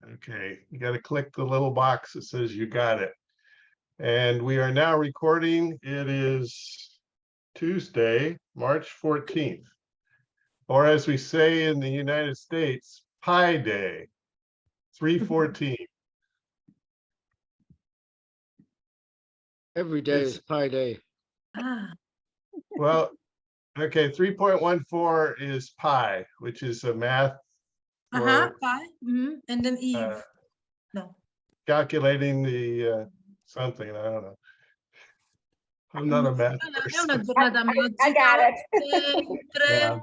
Okay, you got to click the little box that says you got it. And we are now recording. It is Tuesday, March 14th. Or as we say in the United States, Pi Day, 3/14. Every day is Pi Day. Well, okay, 3.14 is pi, which is a math for pi. And then Eve. No. calculating the something, I don't know. I'm not a math È una person. giornata magica. I got it. Yeah.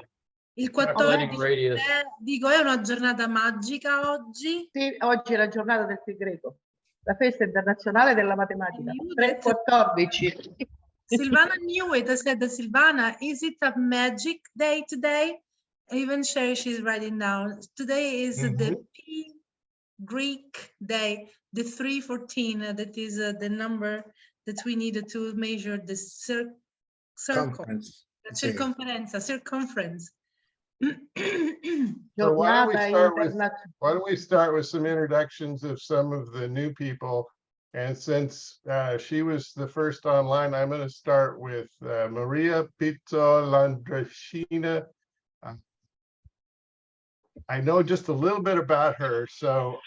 Il Calculating 14, radius. dico, è una giornata magica oggi. Sì, oggi è la giornata del pi greco, la festa internazionale della matematica. 3/14. Silvana knew it. I said that Silvana, is it a magic day today? Even she's writing down. Today is the P Greek day, the 3/14. That is the number that we needed to measure the circle. Circumference. Circumference. So why Giornata don't we start with some introductions of some of the new people? And since she was the first online, I'm going to start with Maria Pizzo Landracina. I know just a little bit about her. So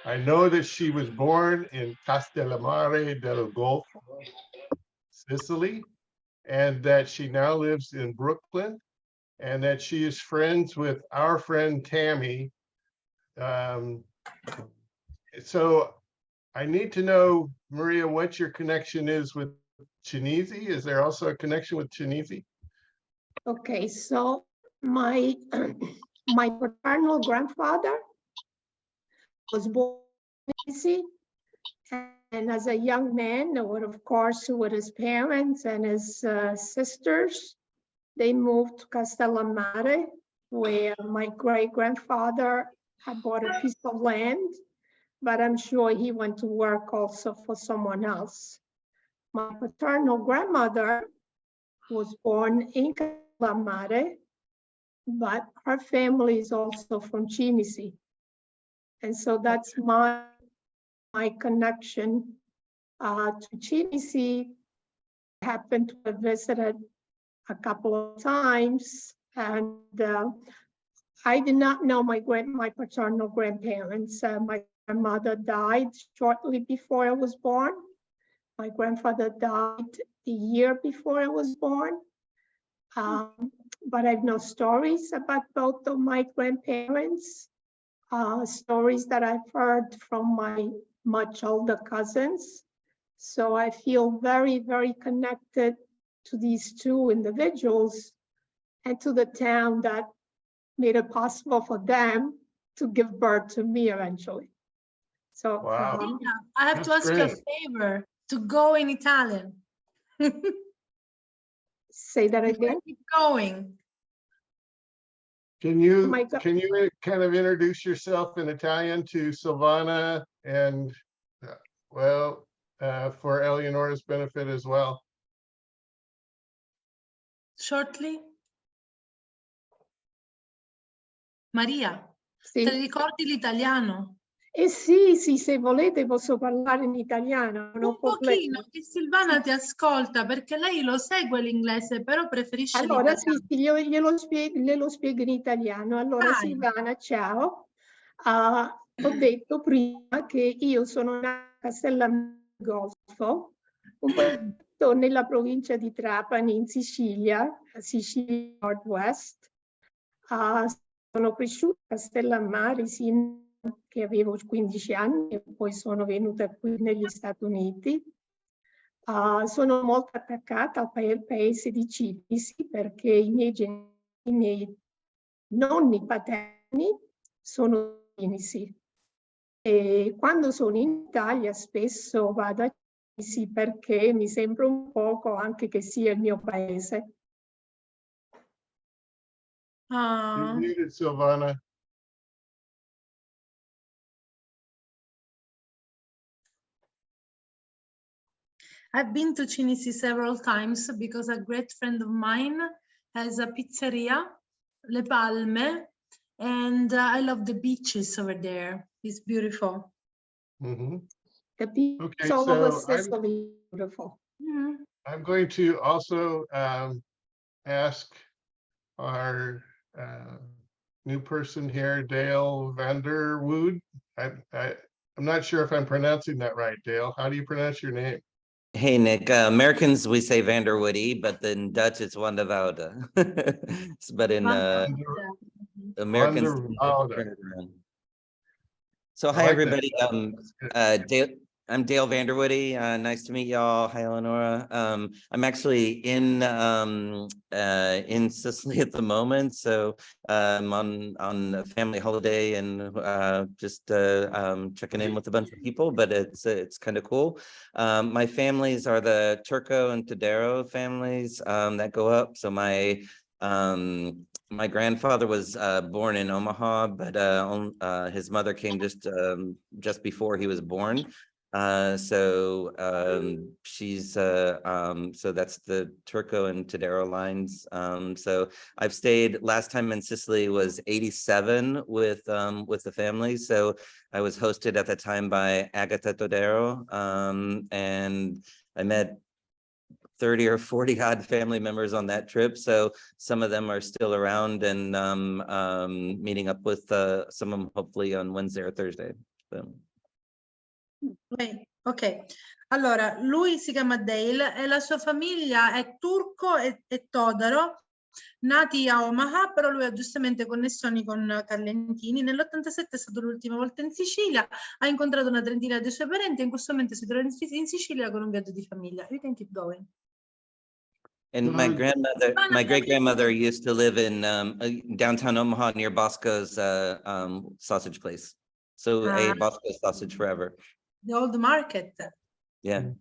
I know that she was born in Castellammare del Golfo, Sicily, and that she now lives in Brooklyn, and that she is friends with our friend Tammy. So I need to know, Maria, what your connection is with Chinese. Is there also a connection with Chinese? Okay, so my my paternal grandfather was born in Sicily, and as a young man, of course, with his parents and his sisters, they moved to Castellammare, where my great-grandfather had bought a piece of land, but I'm sure he went to work also for someone else. My paternal grandmother was born in Castellammare, but her family is also from Chinisi. And so that's my connection to Chinisi. I happened to have visited a couple of times, and I did not know my paternal grandparents. My grandmother died shortly before I was born. My grandfather died a year before I was born. But I have no stories about both of my grandparents, stories that I've heard from my much older cousins. So I feel very, very connected to these two individuals and to the town that made it possible for them to give birth to me eventually. So Wow. I have to ask you a favor to go in Italian. Say that again. Keep going. Can you my God. can you kind of introduce yourself in Italian to Silvana and for Eleonora's benefit as well? Shortly. Maria, Sì. te ricordi l'italiano? Sì, se volete posso parlare in italiano. Un pochino, che Silvana ti ascolta, perché lei lo segue l'inglese, però preferisce allora l'italiano. sì, glielo spiego in italiano. Allora, Dai. Silvana, ciao. Ho detto prima che io sono nata a Castellammare, un po' nella provincia di Trapani, in Sicilia, Sicilia Nord-West. Sono cresciuta a Castellammare sin che avevo 15 anni e poi sono venuta qui negli Stati Uniti. Sono molto attaccata al paese di Citisi perché i miei nonni paterni sono cinisi. E quando sono in Italia spesso vado a Citisi perché mi sembra un poco anche che sia il mio paese. You're muted, Silvana. I've been to Chinisi several times because a great friend of mine has a pizzeria, Le Palme, And I love the beaches over there. It's beautiful. Mhm. The beach Okay, all over so I'm- Sicily, beautiful. Mhm. I'm going to also ask our new person here, Dale Vanderwood. I'm not sure if I'm pronouncing that right, Dale. How do you pronounce your name? Hey, Nick. Americans, we say Vanderwoody, but in Dutch, it's Wandewoude. But in Americans, Wandewoude. turn it around. So I hi, like that. everybody. That's good. I'm Dale Vanderwoody. Nice to meet y'all. Hi, Eleonora. I'm actually in Sicily at the moment, so I'm on a family holiday and just checking in with a bunch of people. But it's kind of cool. My families are the Turco and Tadero families that go up. So my grandfather was born in Omaha, but his mother came just before he was born. She's so that's the Turco and Tadero lines. So I've stayed, last time in Sicily was 87 with the family. So I was hosted at the time by Agata Todero, and I met 30 or 40 odd family members on that trip. So some of them are still around and meeting up with some of them hopefully on Wednesday or Thursday. So. Ok, allora lui si chiama Dale e la sua famiglia è turco e todaro, nati a Omaha, però lui ha giustamente connessioni con Carlentini. Nell'87 è stato l'ultima volta in Sicilia, ha incontrato una trentina dei suoi parenti e in questo momento si trova in Sicilia con un viaggio di famiglia. You can keep going. And my great grandmother used to live in downtown Omaha near Bosco's sausage place. So ate Bosco's sausage forever. The old market. Yeah.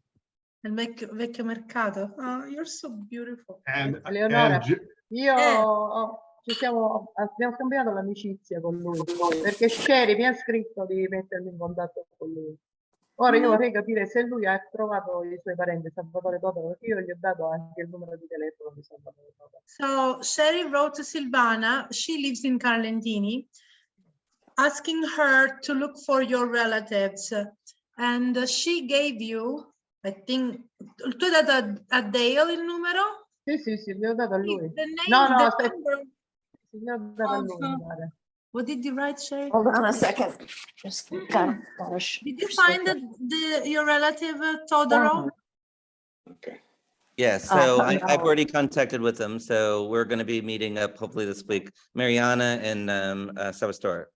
Il vecchio mercato. Oh, you're so beautiful. Eleonora, io Eh. abbiamo scambiato l'amicizia con lui perché Sherry mi ha scritto di mettermi in contatto con lui. Ora io vorrei capire se lui ha trovato i suoi parenti, Salvatore Totaro, perché io gli ho dato anche il numero di telefono di Salvatore Totaro. So Sherry wrote to Silvana, she lives in Carlentini, asking her to look for your relatives. And she gave you, I think, tu hai dato a Dale il numero? Sì, gli ho dato a lui. The name, No, the aspetta. number Sì, gli ho dato a lui, mi pare. What did you write, Sherry? Hold on a second. Just got Did you find your relative Todoro? Okay. Yeah, so no. I've already contacted with them. So we're going to be meeting up hopefully this week. Mariana and Savastore.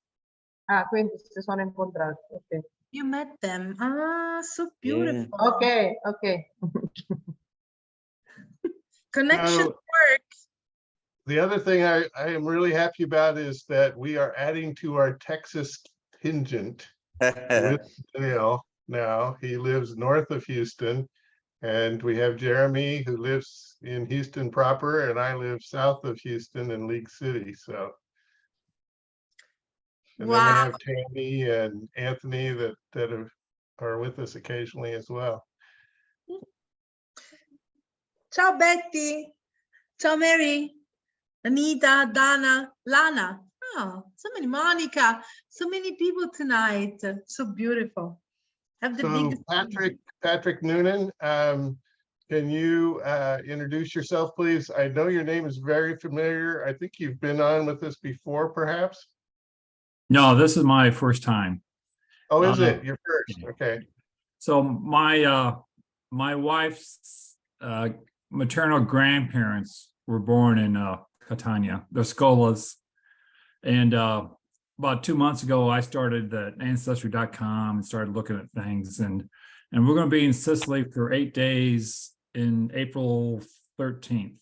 Quindi si sono incontrati. Okay. You met them. Ah, so beautiful. Yeah. Okay. Connection works. The other thing I am really happy about is that we are adding to our Texas contingent with Dale now. He lives north of Houston, and we have Jeremy who lives in Houston proper, and I live south of Houston in League City. So, and then we have Tammy and Anthony that are with us occasionally as well. Ciao Betty. Ciao Mary. Anita, Dana, Lana. Oh, so many, Monica, so many people tonight. So beautiful. Have the So Patrick Noonan, can you introduce yourself, please? I know your name is very familiar. I think you've been on with us before, perhaps? No, this is my first time. Oh, is it? Your first? Okay. So my wife's maternal grandparents were born in Catania, the Scolas. And about 2 months ago, I started the ancestry.com and started looking at things. And we're going to be in Sicily for 8 days in April 13th.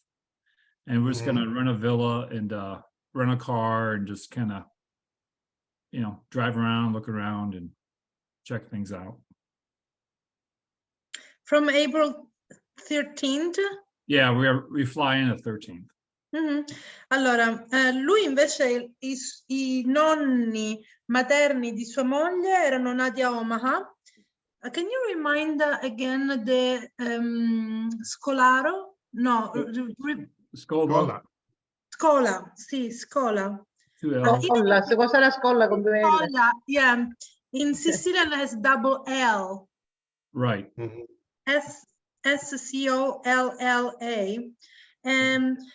And we're just going to rent a villa and rent a car and just kind of, drive around, look around and check things out. From April 13th? Yeah, we fly in the 13th. Allora, lui invece i nonni materni di sua moglie erano nati a Omaha. Can you remind again the Scolaro? No, Scola. Scola, sì, Scola. 2 L's. Scolla, se cos'è la scolla con 2 L? Scolla, yeah. In Sicilian has double L. Right. Mhm. Scolla.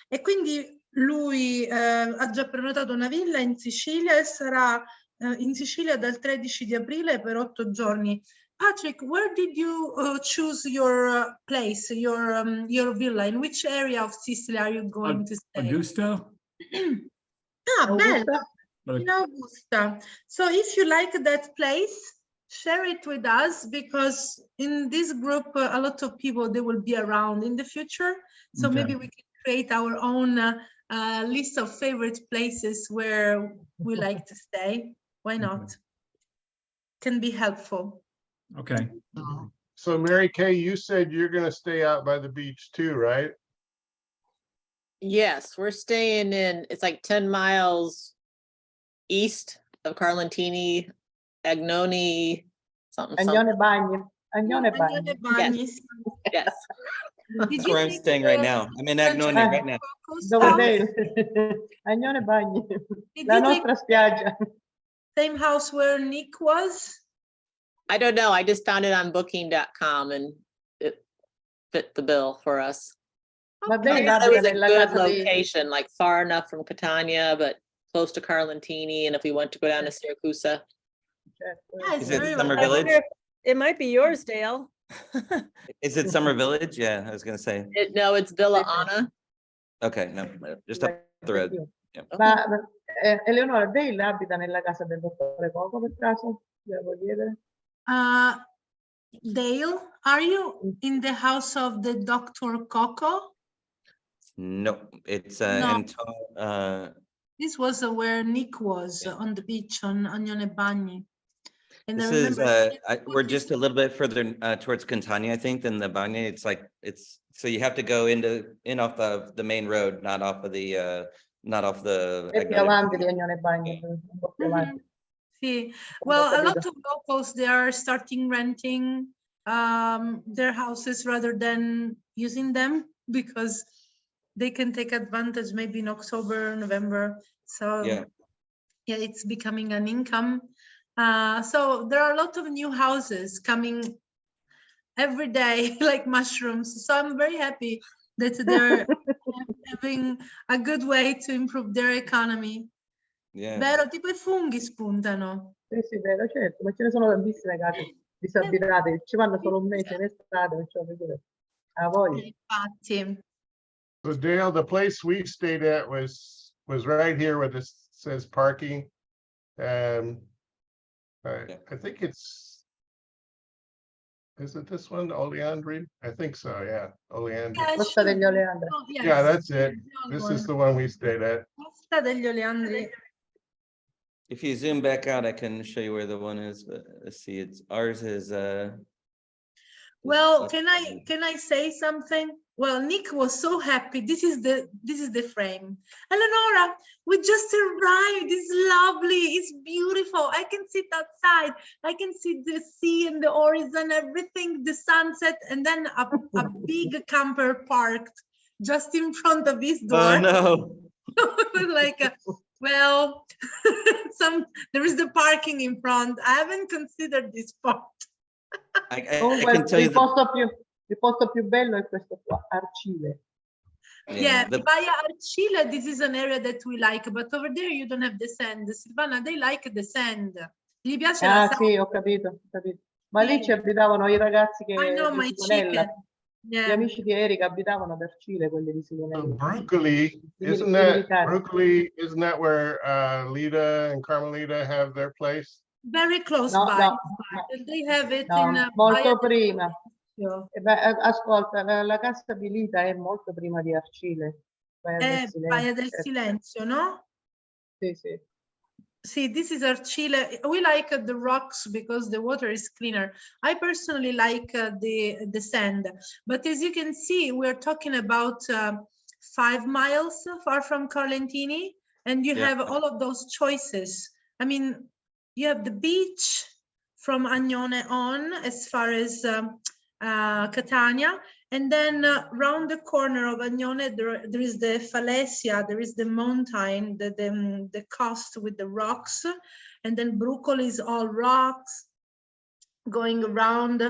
E quindi lui ha già prenotato una villa in Sicilia e sarà in Sicilia dal 13 di aprile per 8 giorni. Patrick, where did you choose your place, your villa? In which area of Sicily are you going to stay? Augusta? Ah, bello. But In Augusta. So if you like that place, share it with us, because in this group, a lot of people, they will be around in the future. So Okay. maybe we can create our own list of favorite places where we like to stay. Why not? Can be helpful. Okay. So Mary Kay, you said you're gonna stay out by the beach too, right? Yes, we're staying in, it's like 10 miles east of Carlentini, Agnoni, something. Agnone Bagni. Agnone Bagni. Agnone Bagni, sì. Yes. Did That's you where I'm think, staying right now. I'm in Agnoni right now. Dove sei? Agnone Bagni. Did La you take nostra spiaggia. same house where Nick was? I don't know. I just found it on booking.com and it fit the bill for us. Ma Okay. lei I thought it was abita a nella good casa dei... location, like far enough from Catania, but close to Carlentini. And if we want to go down to Syracuse, Yeah, it's Is it very Summer well. Village? It might be yours, Dale. Is it Summer Village? Yeah, I was gonna say. no, it's Villa Anna. Okay, no, just up the road. Ma Eleonora, Dale abita nella casa del dottore Coco per caso? Devo chiedere. Dale, are you in the house of the Dr. Coco? No, it's No. in This was where Nick was on the beach on Agnone Bagni. And this I is remember we're just a little bit further towards Catania, I think, than the Bagni. It's like so you have to go in off of the main road, not off of the not off the È più avanti di Agnone Bagni, un po' più avanti. See, well, a lot capito. of locals, they are starting renting their houses rather than using them, because they can take advantage maybe in October, November. So Yeah. yeah, it's becoming an income. So there are a lot of new houses coming every day, like mushrooms. So I'm very happy that they're having a good way to improve their economy. Yeah. Vero, tipo I funghi spuntano. Sì, sì, vero, certo, ma ce ne sono tantissime case disabitate, ci vanno solo un mese in estate, perciò figurati. A voglia. Infatti. So Dale, the place we stayed at was right here where this says parking. I think is it this one, Oleandri? I think so, yeah, Oleandri. Yeah, Costa degli Oleandri. Oh, yes. Yeah, that's it. The This old is one. the one we stayed at. Costa degli Oleandri. If you zoom back out, I can show you where the one is, but let's see, ours is Well, can I say something? Well, Nick was so happy. This is the frame. Eleonora, we just arrived. It's lovely. It's beautiful. I can sit outside. I can see the sea and the horizon, everything, the sunset, and then a big camper parked just in front of his door. Oh no. Like, well, there is the parking in front. I haven't considered this part. I Comunque can tell you il posto più bello è questo qua, Arcile. Yeah, the Baia Arcile, this is an area that we like, but over there you don't have the sand. Silvana, they like the sand. Gli piace la Ah sand. sì, ho capito. Ma lì Sì. ci abitavano i ragazzi che I know di my Sigonella. chicken. Gli Yeah. amici di Erika abitavano ad Arcile, quelli di So Sigonella. Brucoli, isn't that where Lita and Carmelita have their place? Very close No, by. no, They have it no, in molto Baia prima. del Ascolta, la casa di Lita è molto prima di Arcile. Baia del certo. Silenzio, no? Sì, sì. See, this is Arcile. We like the rocks because the water is cleaner. I personally like the sand, but as you can see, we're talking about 5 miles far from Carlentini, and you have all of those choices. I mean, you have the beach from Agnone on as far as Catania, And then round the corner of Agnone, there is the Falesia, there is the mountain, the coast with the rocks. And then Brucoli is all rocks going around.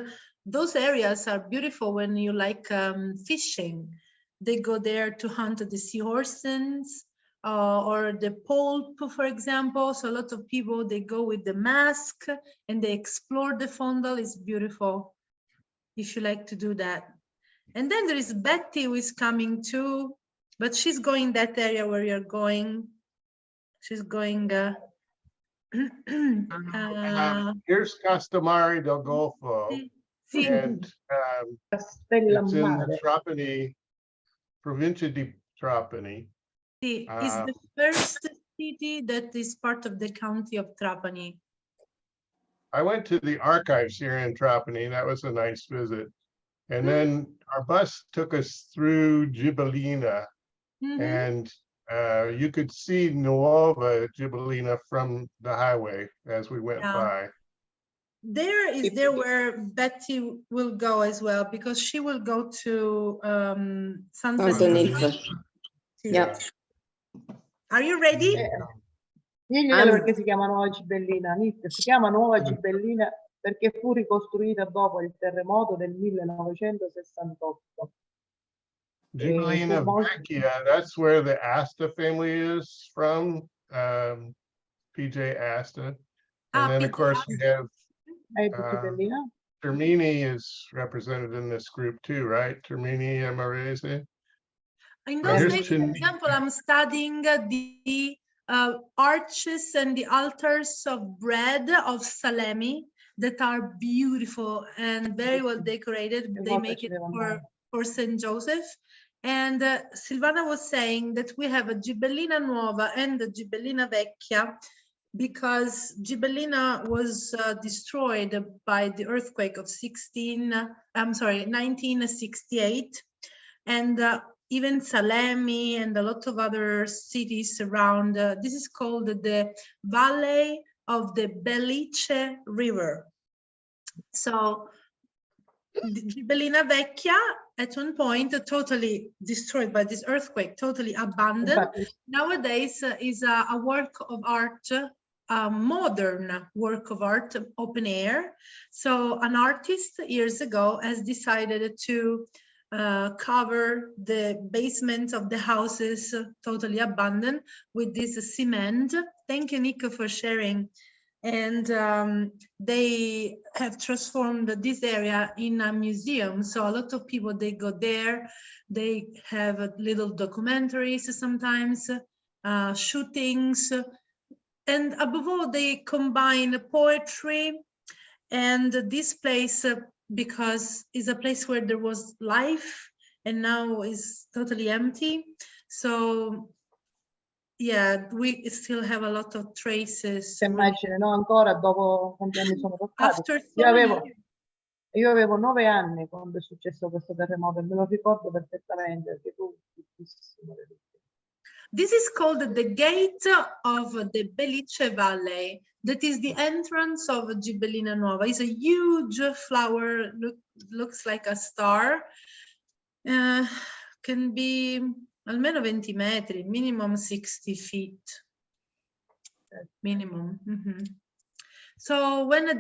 Those areas are beautiful when you like fishing. They go there to hunt the seahorses or the poulp, for example. So a lot of people, they go with the mask and they explore the fondal. It's beautiful if you like to do that. And then there is Betty who is coming too, but she's going that area where you're going. She's going. Here's Castamare del Golfo, Sì. and it's in the Castellammare. Trapani, Provincia di Trapani. Sì, it's the first city that is part of the county of Trapani. I went to the archives here in Trapani. That was a nice visit. And then our bus took us through Gibellina, and you could see Nuova Gibellina from the highway as we went by. There is where Betty will go as well, because she will go to Santa. Yeah. Are you ready? Diglielo perché si chiama Nuova Gibellina. Nick, si chiama Nuova Gibellina perché fu ricostruita dopo il terremoto del 1968. Gibellina Vecchia, that's where the Asta family is from, PJ Asta. And then, of course, we have Termini is represented in this group too, right? Termini Amarese. In those days, for example, I'm studying the arches and the altars of bread of Salemi that are beautiful and very well decorated. They make it for St. Joseph. And Silvana was saying that we have a Gibellina Nuova and a Gibellina Vecchia because Gibellina was destroyed by the earthquake of 1968. And even Salemi and a lot of other cities around. This is called the Valley of the Belice River. So Gibellina Vecchia at one point totally destroyed by this earthquake, totally abandoned. Nowadays is a work of art, a modern work of art, open air. So an artist years ago has decided to cover the basement of the houses totally abandoned with this cement. Thank you, Nico, for sharing. And they have transformed this area in a museum. So a lot of people, they go there, they have little documentaries sometimes, shootings, and above all, they combine poetry and this place because it's a place where there was life and now is totally empty. So yeah, we still have a lot of traces. Immagino, no? Ancora dopo quanti anni sono passati. Io avevo 9 anni quando è successo questo terremoto e me lo ricordo perfettamente perché tu This is called the gate of the Belice Valley. That is the entrance of Gibellina Nuova. It's a huge flower, looks like a star. Can be almeno 20 metri, minimum 60 feet. Minimum. So when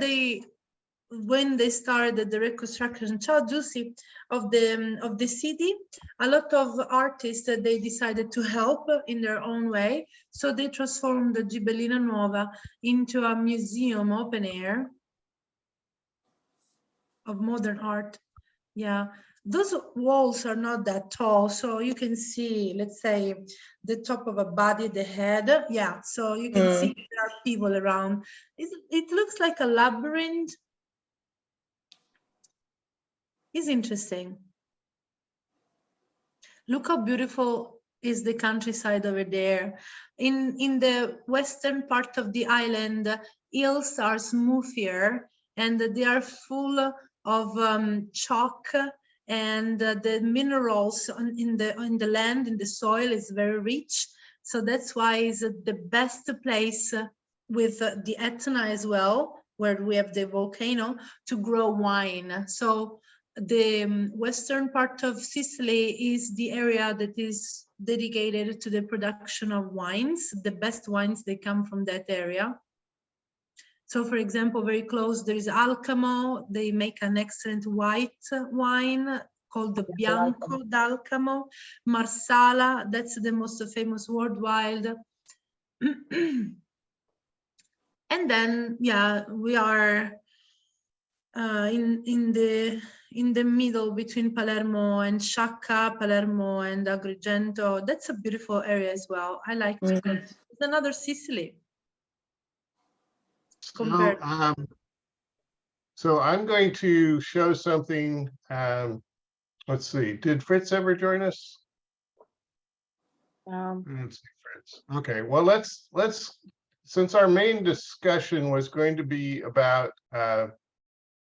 they started the reconstruction, Ciao Giussi, of the city, a lot of artists they decided to help in their own way. So they transformed the Gibellina Nuova into a museum, open air of modern art. Yeah, those walls are not that tall, so you can see, let's say, the top of a body, the head. Yeah, so you can see there are people around. It looks like a labyrinth. It's interesting. Look how beautiful is the countryside over there. In the western part of the island, hills are smoother and they are full of chalk, and the minerals in the land, in the soil, is very rich. So that's why it's the best place with the Etna as well, where we have the volcano, to grow wine. So the western part of Sicily is the area that is dedicated to the production of wines. The best wines, they come from that area. So for example, very close, there is Alcamo. They make an excellent white wine called the Bianco d'Alcamo. Marsala, that's the most famous worldwide. And then, yeah, we are in the middle between Palermo and Sciacca, Palermo and Agrigento. That's a beautiful area as well. I like to go. It's another Sicily. Compared. So I'm going to show something. Let's see. Did Fritz ever join us? Let's see, Fritz. Okay. Well, let's since our main discussion was going to be about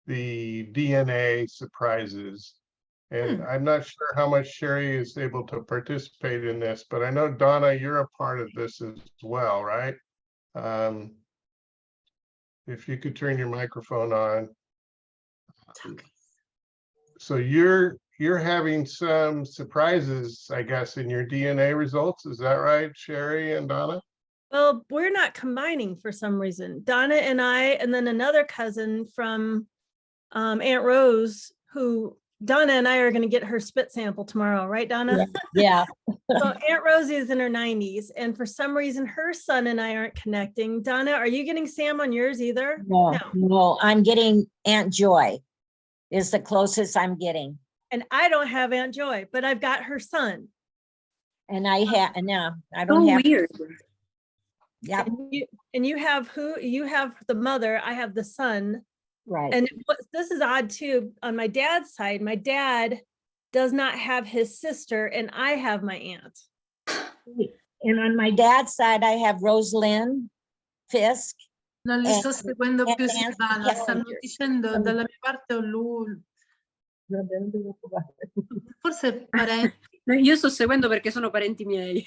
the DNA surprises, and I'm not sure how much Sherry is able to participate in this, but I know Donna, you're a part of this as well, right? If you could turn your microphone on. So you're having some surprises, I guess, in your DNA results. Is that right, Sherry and Donna? Well, we're not combining for some reason. Donna and I, and then another cousin from Aunt Rose, who Donna and I are going to get her spit sample tomorrow, right, Donna? Yeah. So Aunt Rosie is in her 90s, and for some reason, her son and I aren't connecting. Donna, are you getting Sam on yours either? No, I'm getting Aunt Joy is the closest I'm getting. And I don't have Aunt Joy, but I've got her son. And I have, no, I don't have. Weird. Yeah. And you have who? You have the mother, I have the son. Right. And this is odd too. On my dad's side, my dad does not have his sister, and I have my aunt. And on my dad's side, I have Rosalind Fisk. Non li sto seguendo più, Silvana. Stanno dicendo dalla mia parte lui. Forse parenti. No, io sto seguendo perché sono parenti miei.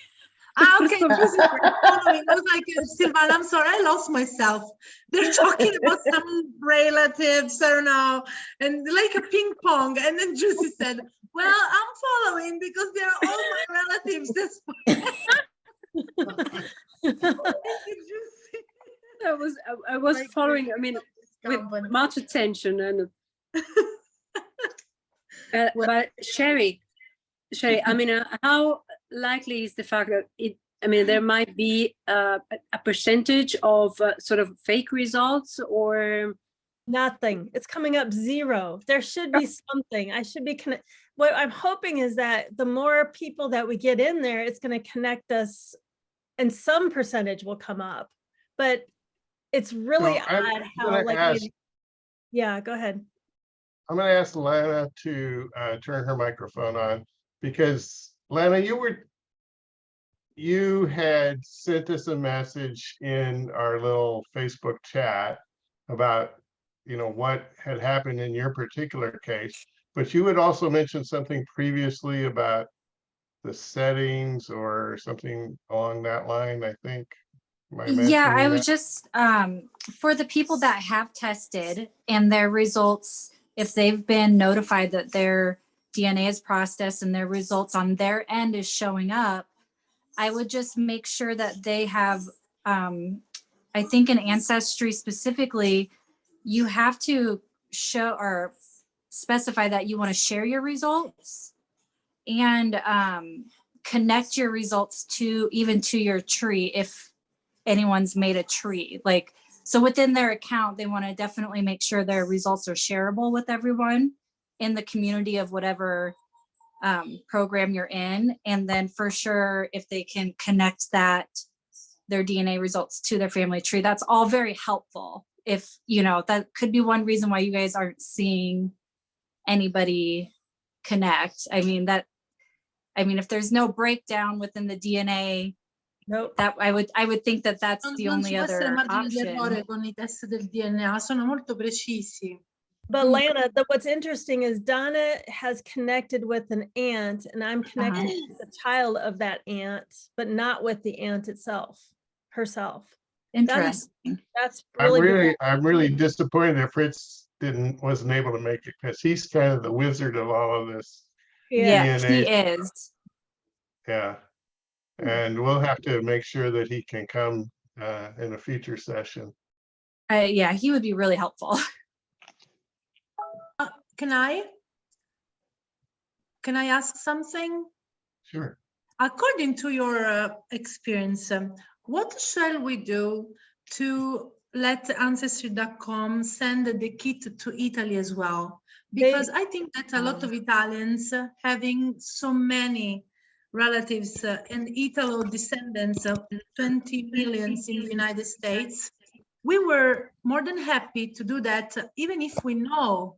Ah, okay. I was like, Silvana, I'm sorry, I lost myself. They're talking about some relatives, I don't know, and like a ping pong. And then Juicy said, well, I'm following because they're all my relatives. That's I was following, I mean, with much attention. And but Sherry, I mean, how likely is the fact that there might be a percentage of sort of fake results or nothing? It's coming up 0. There should be something. I should be what I'm hoping is that the more people that we get in there, it's going to connect us, and some percentage will come up. But it's really odd how yeah, go ahead. I'm going to ask Lana to turn her microphone on, because Lana, you had sent us a message in our little Facebook chat about, what had happened in your particular case, but you had also mentioned something previously about the settings or something along that line, I think. Yeah, I was just, for the people that have tested and their results, if they've been notified that their DNA is processed and their results on their end is showing up, I would just make sure that they have, I think in Ancestry specifically, you have to show or specify that you want to share your results and connect your results to your tree if anyone's made a tree. Like, so within their account, they want to definitely make sure their results are shareable with everyone in the community of whatever program you're in. And then for sure, if they can connect their DNA results to their family tree, that's all very helpful. If, that could be one reason why you guys aren't seeing anybody connect. I mean, if there's no breakdown within the DNA, nope. That I would think that that's the only other option. Con I test del DNA sono molto precisi. But Lana, what's interesting is Donna has connected with an aunt, and I'm connected with the child of that aunt, but not with the aunt herself. Interesting. That's really. I'm really disappointed that Fritz wasn't able to make it, because he's kind of the wizard of all of this. Yeah, DNA. he is. Yeah. And we'll have to make sure that he can come in a future session. Yeah, he would be really helpful. Can I ask something? Sure. According to your experience, what shall we do to let Ancestry.com send the kit to Italy as well? Because I think that a lot of Italians having so many relatives and Italo descendants of 20 millions in the United States, we were more than happy to do that, even if we know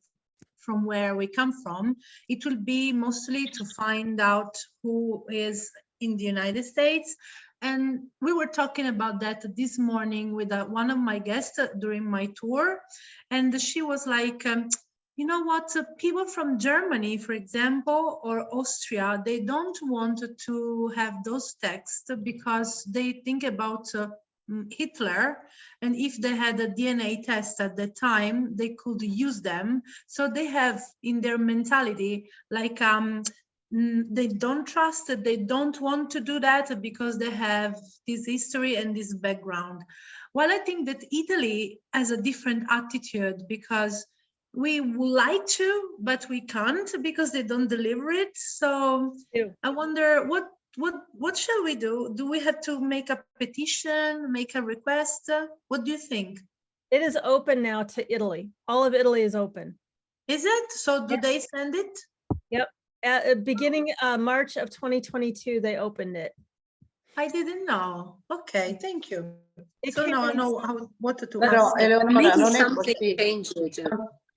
from where we come from. It will be mostly to find out who is in the United States. And we were talking about that this morning with one of my guests during my tour. And she was like, you know what, people from Germany, for example, or Austria, they don't want to have those texts because they think about Hitler, and if they had a DNA test at the time, they could use them. So they have in their mentality, like they don't trust it, they don't want to do that because they have this history and this background. Well, I think that Italy has a different attitude, because we would like to, but we can't because they don't deliver it. So I wonder what shall we do? Do we have to make a petition, make a request? What do you think? It is open now to Italy. All of Italy is open. Is it? So do they send it? Yep. At beginning March of 2022, they opened it. I didn't know. Okay, thank you. So came now I in- know what to do. Però Eleonora Maybe non è something così. changed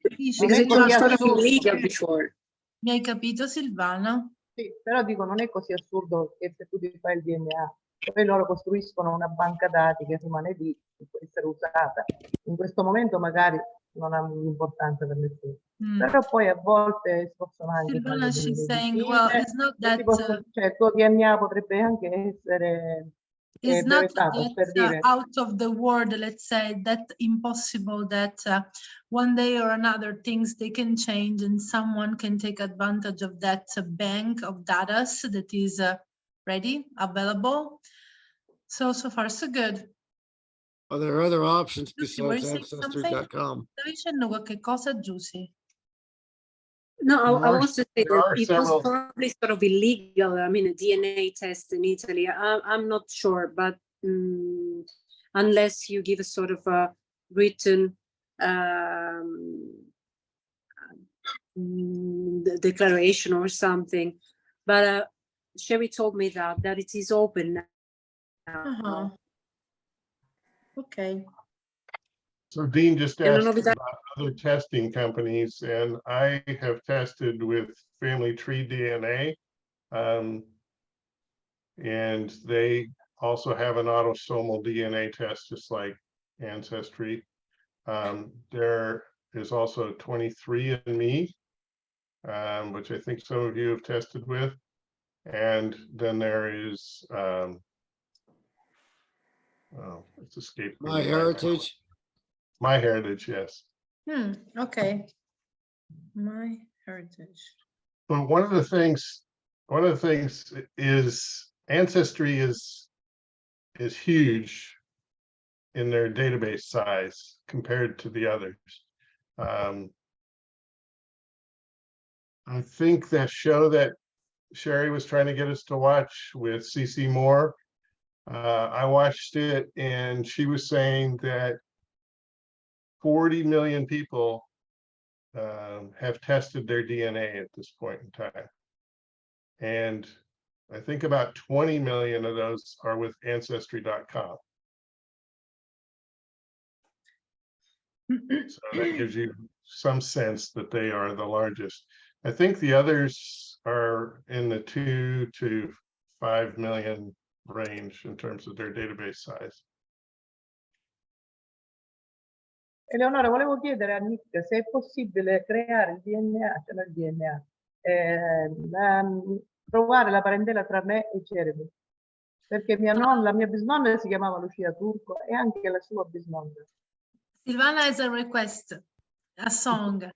Capisci? because it Non è was così sort of assurdo. illegal before. Mi hai capito, Silvana? Sì, però dico, non è così assurdo che se tu ti fai il DNA, poi loro costruiscono una banca dati che rimane lì e può essere usata. In questo momento magari non ha un'importanza per nessuno. Però poi a volte si possono anche Silvana, fare she's delle saying, visite, well, it's not e si that possono- cioè il tuo DNA potrebbe anche essere it's not brevettato, per that dire. out of the world, let's say, that impossible that one day or another things they can change and someone can take advantage of that bank of data that is ready, available. So far so good. Are there other options Giusy, were you besides saying something? Ancestry.com? Stavi dicendo qualche cosa, Giusy? No, There I are- was to say there that are it several- was probably sort of illegal. I mean, a DNA test in Italy. I'm not sure, but unless you give a sort of a written declaration or something. But Sherry told me that it is open now. Okay. So Dean just And asked non ho visto- about other testing companies, and I have tested with Family Tree DNA. And they also have an autosomal DNA test, just like Ancestry. There is also 23andMe, which I think some of you have tested with. And then there is, oh, it's escaped me. MyHeritage. MyHeritage, yes. Okay. My heritage. But one of the things is Ancestry is huge in their database size compared to the others. I think that show that Sherry was trying to get us to watch with CC Moore, I watched it, and she was saying that 40 million people have tested their DNA at this point in time. And I think about 20 million of those are with Ancestry.com. So that gives you some sense that they are the largest. I think the others are in the 2 to 5 million range in terms of their database size. Eleonora, volevo chiedere a Nick se è possibile creare il DNA, cioè non il DNA, trovare la parentela tra me e Jeremy. perché mia nonna, la mia bisnonna si chiamava Lucia Turco e anche la sua bisnonna. Silvana has a request, a song.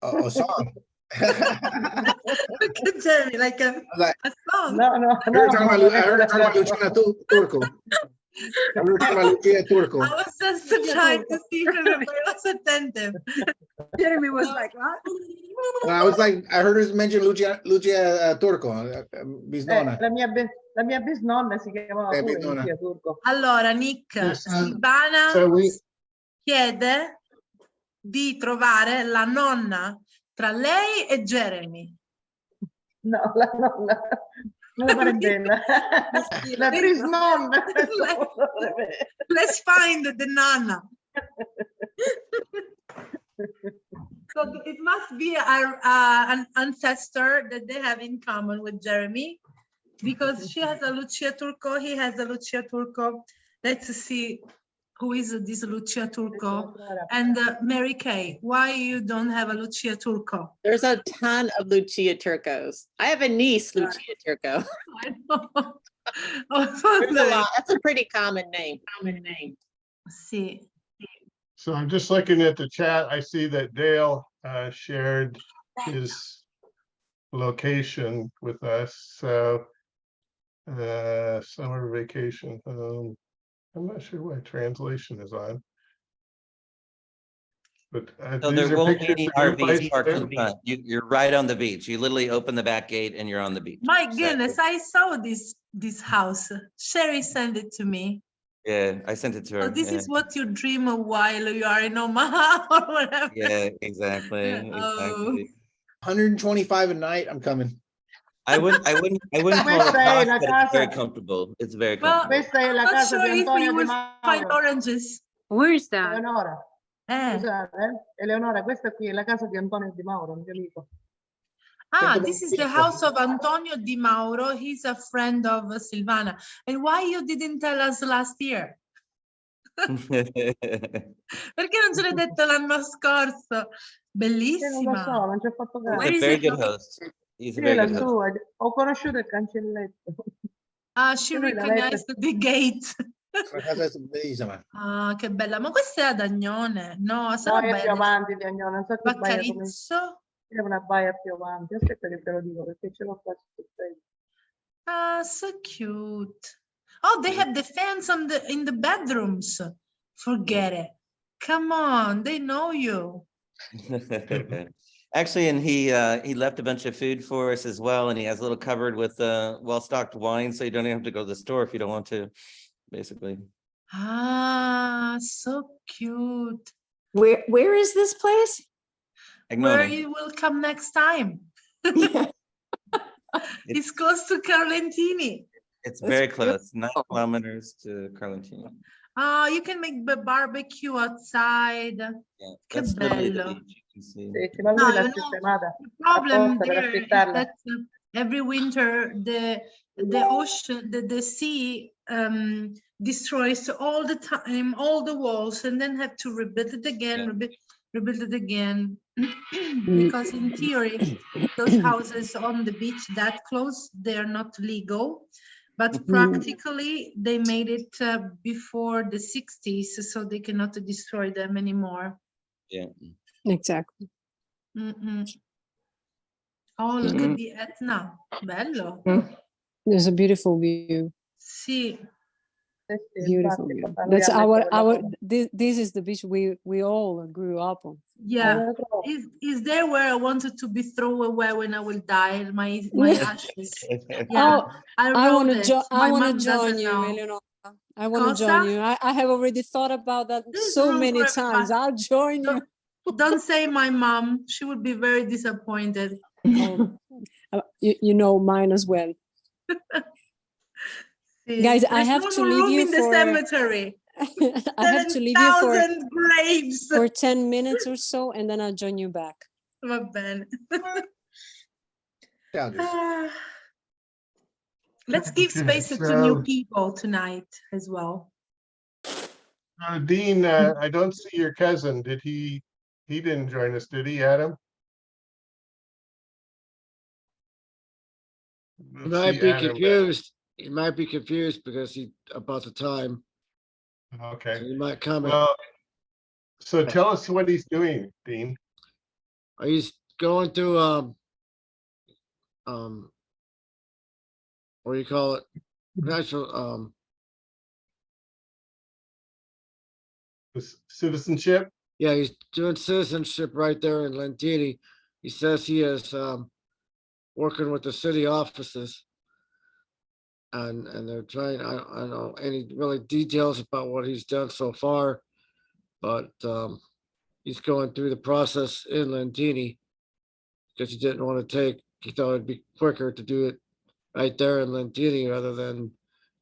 A song. Look at Jeremy, like a song. No, no, I heard her talking about Lucia Turco. I heard her talking about Lucia Turco. I was just trying to see if everybody was attentive. Jeremy was like, what? I was like, I heard her mention Lucia Turco, bisnonna. La mia bisnonna si chiamava pure bisnonna. Lucia Turco. Allora, Nick, Yes, Silvana So we, chiede di trovare la nonna tra lei e Jeremy. No, la nonna. Non fare bella. La bisnonna. Let's find the nonna. So it must be an ancestor that they have in common with Jeremy, because she has a Lucia Turco, he has a Lucia Turco. Let's see who is this Lucia Turco. And Mary Kay, why you don't have a Lucia Turco? There's a ton of Lucia Turcos. I have a niece, Lucia Turco. I know. There's a lot. That's a pretty common name. See. so I'm just looking at the chat. I see that Dale shared his location with us. So summer vacation. I'm not sure why translation is on. But So these there are won't be pictures any of your RVs place parked there. in front. You're right on the beach. You literally open the back gate and you're on the beach. My So, goodness, I saw this house. Sherry sent it to me. yeah, I sent it to her. So this yeah. is what you dream of while you are in Omaha or whatever. Yeah, exactly. Oh. Exactly. 125 a night. I'm coming. I wouldn't call it Questa è posh, la but it's very casa. comfortable. It's very Well, comfortable. Questa è la I'm not casa sure di if Antonio you Di will find Mauro. Where oranges. is that? Eleonora, Eh. scusate, Eleonora, questa qui è la casa di Antonio Di Mauro, un mio amico. Ah, this is the house of Antonio Di Mauro. He's a friend of Silvana. And why you didn't tell us last year? Perché non ce l'hai detto l'anno scorso? Non lo Bellissima. so, non ci ho fatto He's caso. a very good host. He's a Sì, very la good host. sua, ho conosciuto il cancelletto. Ah, she Lui l'ha recognized the gate. La casa è bellissima. Ah, che bella. Ma questa è ad Agnone? No, No, sarà è più bella. avanti di Agnone, non so che baia come... Vaccarizzo. È una baia più avanti. Aspetta che te lo dico perché ce l'ho qua su Facebook. Ah, so cute. Oh, they have the fans in the bedrooms. Forget it. Come on, they know you. Actually, and he left a bunch of food for us as well, and he has a little cupboard with well-stocked wine, so you don't even have to go to the store if you don't want to, basically. Ah, so cute. Where is this place? Where Agnone. you will come next time. Yeah. It's close to Carlentini. It's That's very close, beautiful. 9 kilometers to Carlentini. You can make the barbecue outside. Yeah, Che that's literally the bello. beach, you can see. Sì, ma lui No, l'ha you know, sistemata the problem apposta per there is aspettarla. that every winter the ocean, the sea destroys all the time all the walls, and then have to rebuild it again, Yeah. rebuild it again. Because in theory, those houses on the beach that close, they are not legal. But practically, they made it before the 60s, so they cannot destroy them anymore. Yeah. Exactly. Mm-mm. Oh, look at the Etna. Bello. There's a beautiful view. Sì. Beautiful view. That's this is the beach we all grew up on. Yeah. Is there where I wanted to be thrown away when I will die? My ashes. Yeah. Oh, I want wrote to it. I My want mom to join doesn't you, know. Eleonora. I want to Cosa? join you. I have already thought about that There's so room many for times. everybody. I'll join you. Don't say my mom. She would be very disappointed. You know mine as well. See, Guys, I there's have no to more leave room you in the for cemetery. I have to leave you 7,000 graves. for 10 minutes or so, and then I'll join you back. Va bene. Ciao, Let's give Okay, space to so- new people tonight as well. Dean, I don't see your cousin. Did he didn't join us, did he, Adam? You might be confused. he might be confused because about the time. So Okay, he might comment. well, so tell us what he's doing, Dean. He's going through what do you call it? National Citizenship? yeah, he's doing citizenship right there in Lentini. He says he is working with the city offices. And they're trying, I don't know any really details about what he's done so far, but he's going through the process in Lentini because he didn't want to he thought it'd be quicker to do it right there in Lentini rather than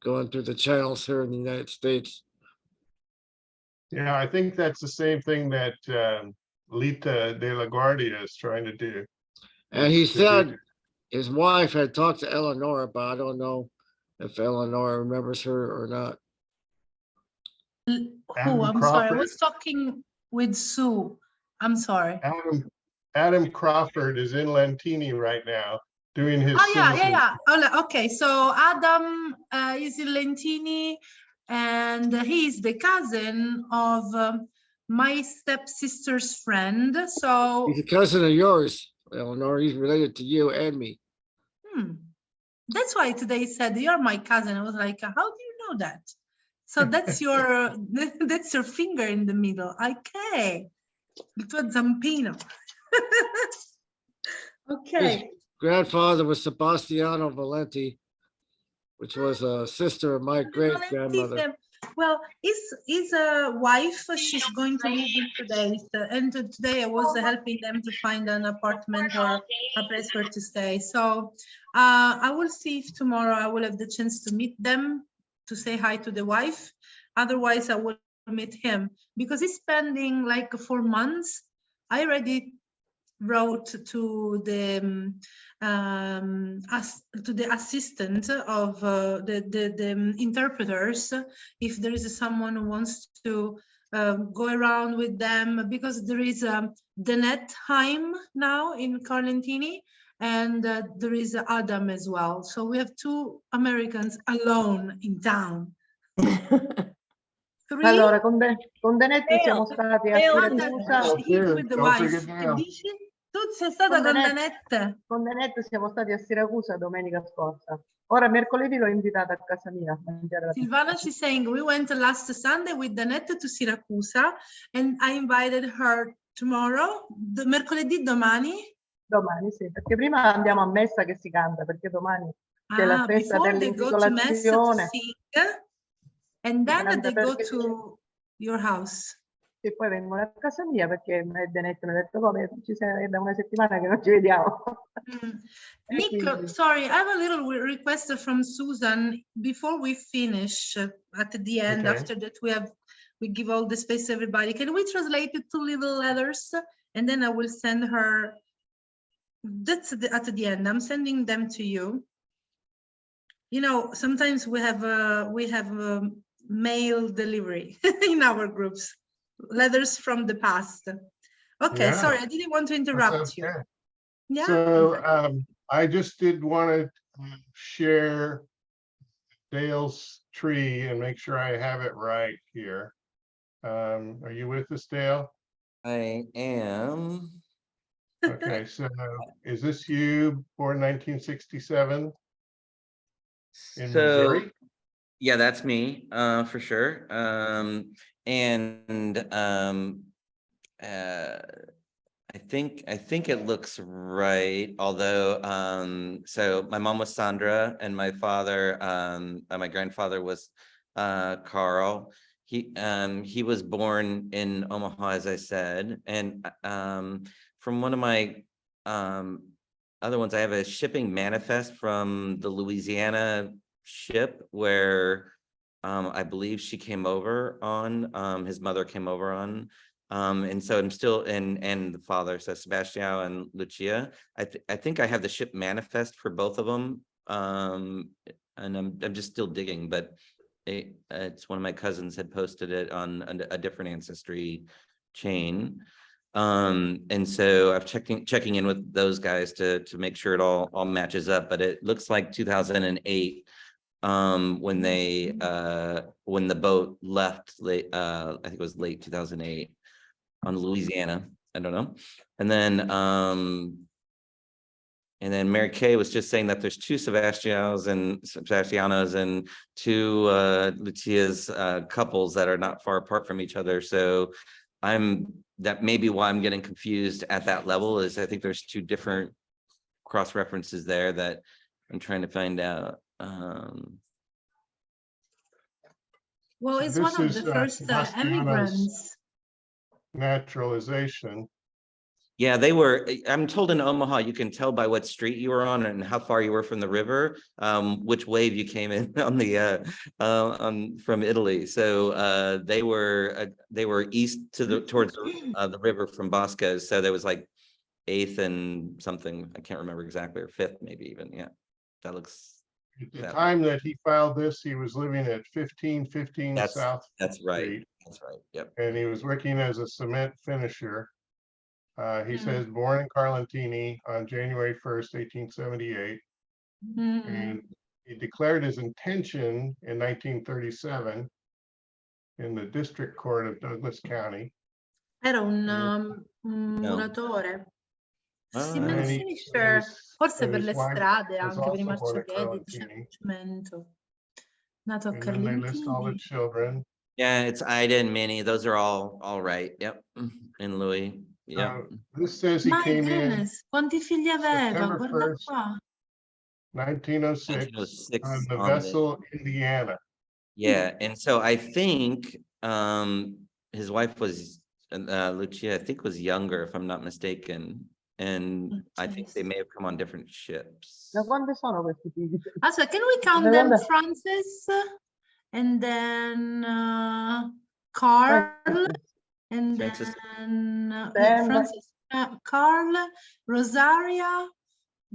going through the channels here in the United States. Yeah, I think that's the same thing that Lita de la Guardia is trying to do. And he is to do- said his wife had talked to Eleanor, but I don't know if Eleanor remembers her or not. Who? Adam I'm sorry. I Crawford. was talking with Sue. I'm sorry. Adam Crawford is in Lentini right now doing his. Oh, yeah. citizenship. Okay, so Adam is in Lentini, and he's the cousin of my stepsister's friend. So He's a cousin of yours, Eleanor. He's related to you and me. that's why today he said, "You're my cousin." I was like, "How do you know that?" So that's your that's your finger in the middle. Okay, il tuo zampino. Okay. His grandfather was Sebastiano Valenti, which was a sister of my great grandmother. Well, his wife, she's going to leave in 2 days, and today I was helping them to find an apartment or a place where to stay. So I will see if tomorrow I will have the chance to meet them, to say hi to the wife. Otherwise, I will meet him because he's spending like 4 months. I already wrote to the assistant of the interpreters if there is someone who wants to go around with them, because there is the net time now in Carlentini, and there is Adam as well. So we have 2 Americans alone in town. Allora, con Denetto siamo stati a Siracusa. With the wife. Che dici? Tu sei stata con Danette? Con Denetto siamo stati a Siracusa domenica scorsa. Ora mercoledì l'ho invitata a casa mia a mangiare la Silvana, she's saying we went last Sunday with Danette to Siracusa, and I invited her tomorrow, mercoledì domani. Domani, sì, perché prima andiamo a messa che si canta, perché domani c'è la festa Before they go to mess to dell'intitolazione. sing, and then they go to your house. E poi vengono a casa mia perché Denetto mi ha detto come ci sei da 1 settimana che non ci vediamo. Nick, sorry, I have a little request from Susan before we finish at the end. Okay. After that, we give all the space to everybody. Can we translate it to little letters, and then I will send her. That's at the end. I'm sending them to you. You know, sometimes we have mail delivery in our groups. Letters from the past. Okay, Yeah. sorry, I didn't want to interrupt you. Okay. Yeah. So I just did want to share Dale's tree and make sure I have it right here. Are you with us, Dale? I am. Okay, so is this you born 1967 in So, Missouri? yeah, that's me, for sure. I think it looks right, although so my mom was Sandra and my father, my grandfather was Carl. He was born in Omaha, as I said, and from one of my other ones, I have a shipping manifest from the Louisiana ship where I believe she came over on, his mother came over on. And so I'm still and the father, so Sebastião and Lucia. I think I have the ship manifest for both of them. And I'm just still digging, but it's one of my cousins had posted it on a different ancestry chain. And so I'm checking in with those guys to make sure it all matches up, but it looks like 2008 when the boat left late, I think it was late 2008 on Louisiana. I don't know. And then Mary Kay was just saying that there's two Sebastianos and two Lucia's couples that are not far apart from each other. So that may be why I'm getting confused at that level, is I think there's two different cross references there that I'm trying to find out. Well, it's This one of is, the first Sebastiano's immigrants. naturalization. Yeah, they were, I'm told in Omaha, you can tell by what street you were on and how far you were from the river, which wave you came in on the from Italy. So they were east towards the river from Bosco. So there was like 8th and something, I can't remember exactly, or 5th maybe even. Yeah, that looks. At the time that he filed this, he was living at 1515 South That's right. Street, That's right. Yep. and he was working as a cement finisher. He says born in Carlentini on January 1st, 1878. And he declared his intention in 1937 in the District Court of Douglas County. Era un muratore. Cement And he finisher, says forse that per his le wife strade, was anche per i also born at marciapiedi, Carlentini. cemento. Nato a And then they list all the Carlentini. children. Yeah, it's Ida and Minnie. Those are all right. Yep. And Louis. Yep. This says he My came in goodness, quanti figli aveva? September Guarda 1st, qua. 1906 on the on vessel Indiana. Yeah, and so I think his wife was Lucia, I think was younger, if I'm not mistaken. And I think they may have come on different ships. Da quando sono questi figli? Aspetta, can we count them, Francis? And then Carl, and Francis. then yeah, Francis, Carl, Rosaria,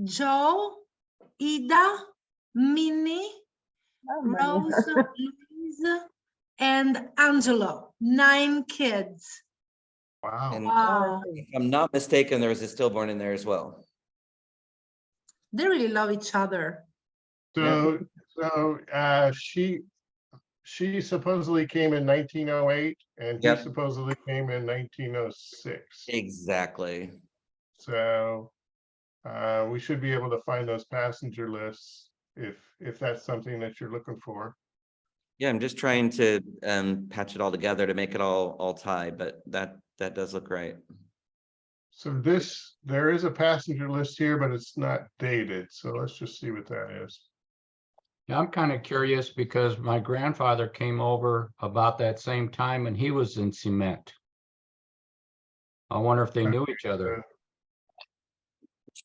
Joe, Ida, Minnie, Rose, Louise, and Angelo. 9 kids. Wow. And Wow. if I'm not mistaken, there was a stillborn in there as well. They really love each other. So she supposedly came in 1908 and he supposedly came in 1906. Exactly. So we should be able to find those passenger lists if that's something that you're looking for. Yeah, I'm just trying to patch it all together to make it all tie, but that does look right. So there is a passenger list here, but it's not dated. So let's just see what that is. Yeah, I'm kind of curious because my grandfather came over about that same time and he was in cement. I wonder if they knew each other.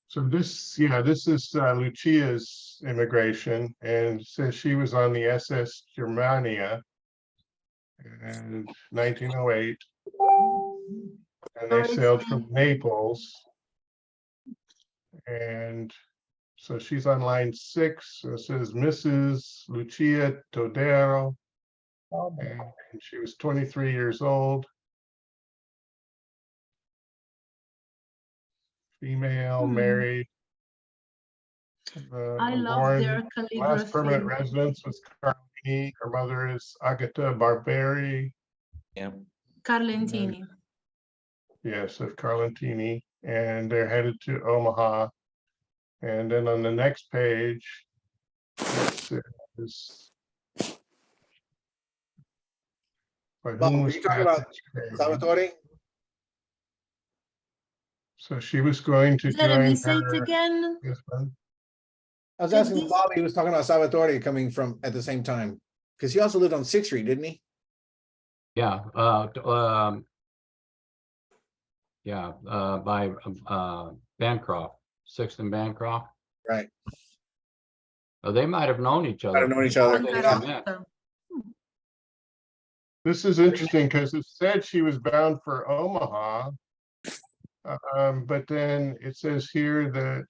So this is Lucia's immigration, and says she was on the SS Germania in 1908, and they sailed from Naples. And so she's on line 6. So it says Mrs. Lucia Todero, and she was 23 years old. Female, married. I love born, their last permanent calligraphy. residence was Carlentini. Her mother is Agata Barberi. Yeah. Carlentini. Yes, of Carlentini, and they're headed to Omaha. And then on the next page, it says, by whom was you talking about passage carried. Salvatore? So she was going to Jeremy, join say it her again. husband. I was Did asking this- Bobby, he was talking about Salvatore coming from at the same time. Because he also lived on 6th Street, didn't he? Yeah, by Bancroft, 6th and Bancroft. Right. Oh, they might have known each other. Might have known each other. before they Yeah. met. This is interesting because it said she was bound for Omaha. But then it says here that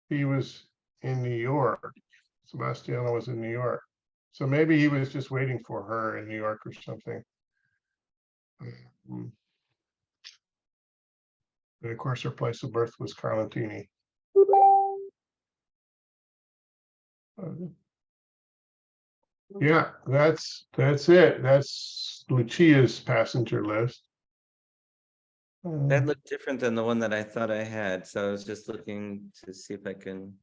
he was in New York. Sebastiano was in New York. So maybe he was just waiting for her in New York or something. And of course, her place of birth was Carlentini. Yeah, that's it. That's Lucia's passenger list. That looked different than the one that I thought I had, so I was just looking to see if I can.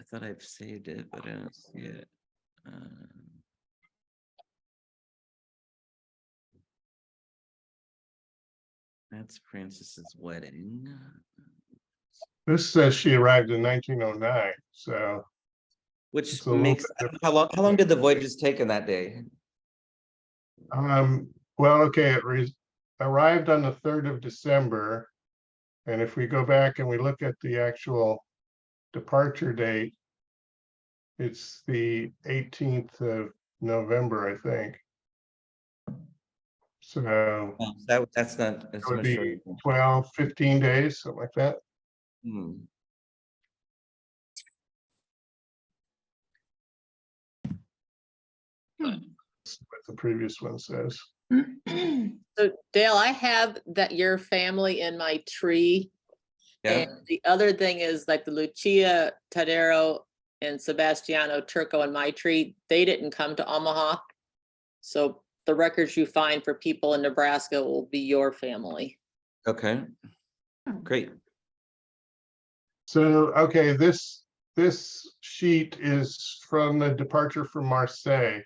I thought I've saved it, but I don't see it. That's Francis's wedding. This says she arrived in 1909, so. Which it's a little makes, bit how long did the voyages take in that day? Well, okay, arrived on the 3rd of December. And if we go back and we look at the actual departure date, it's the 18th of November, I think. So Oh, that's not, it it's would much be shorter. 12, 15 days, something like that. Hmm. That's what the previous one says. So Dale, I have that your family in my tree. Yeah. And the other thing is like the Lucia, Tadero, and Sebastiano Turco in my tree, they didn't come to Omaha. So the records you find for people in Nebraska will be your family. Okay. Great. So, okay, this sheet is from the departure from Marseille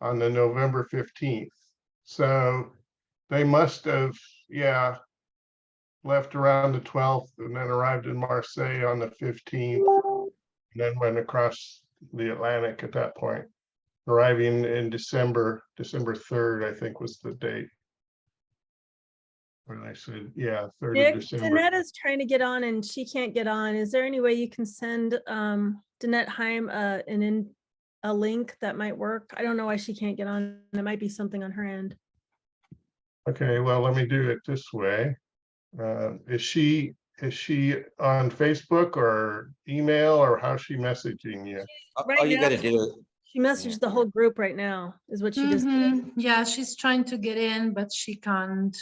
on the November 15th. So they must have, yeah, left around the 12th and then arrived in Marseille on the 15th, and then went across the Atlantic at that point, arriving in December 3rd, I think was the date. When I said, yeah, 3rd of Nick, December. Danette is trying to get on and she can't get on. Is there any way you can send Danette Heim a link that might work? I don't know why she can't get on. There might be something on her end. Okay, well, let me do it this way. Is she on Facebook or email, or how's she messaging you? Right You now, got to do it. she messaged the whole group right now, is what she just did. Yeah, she's trying to get in, but she can't.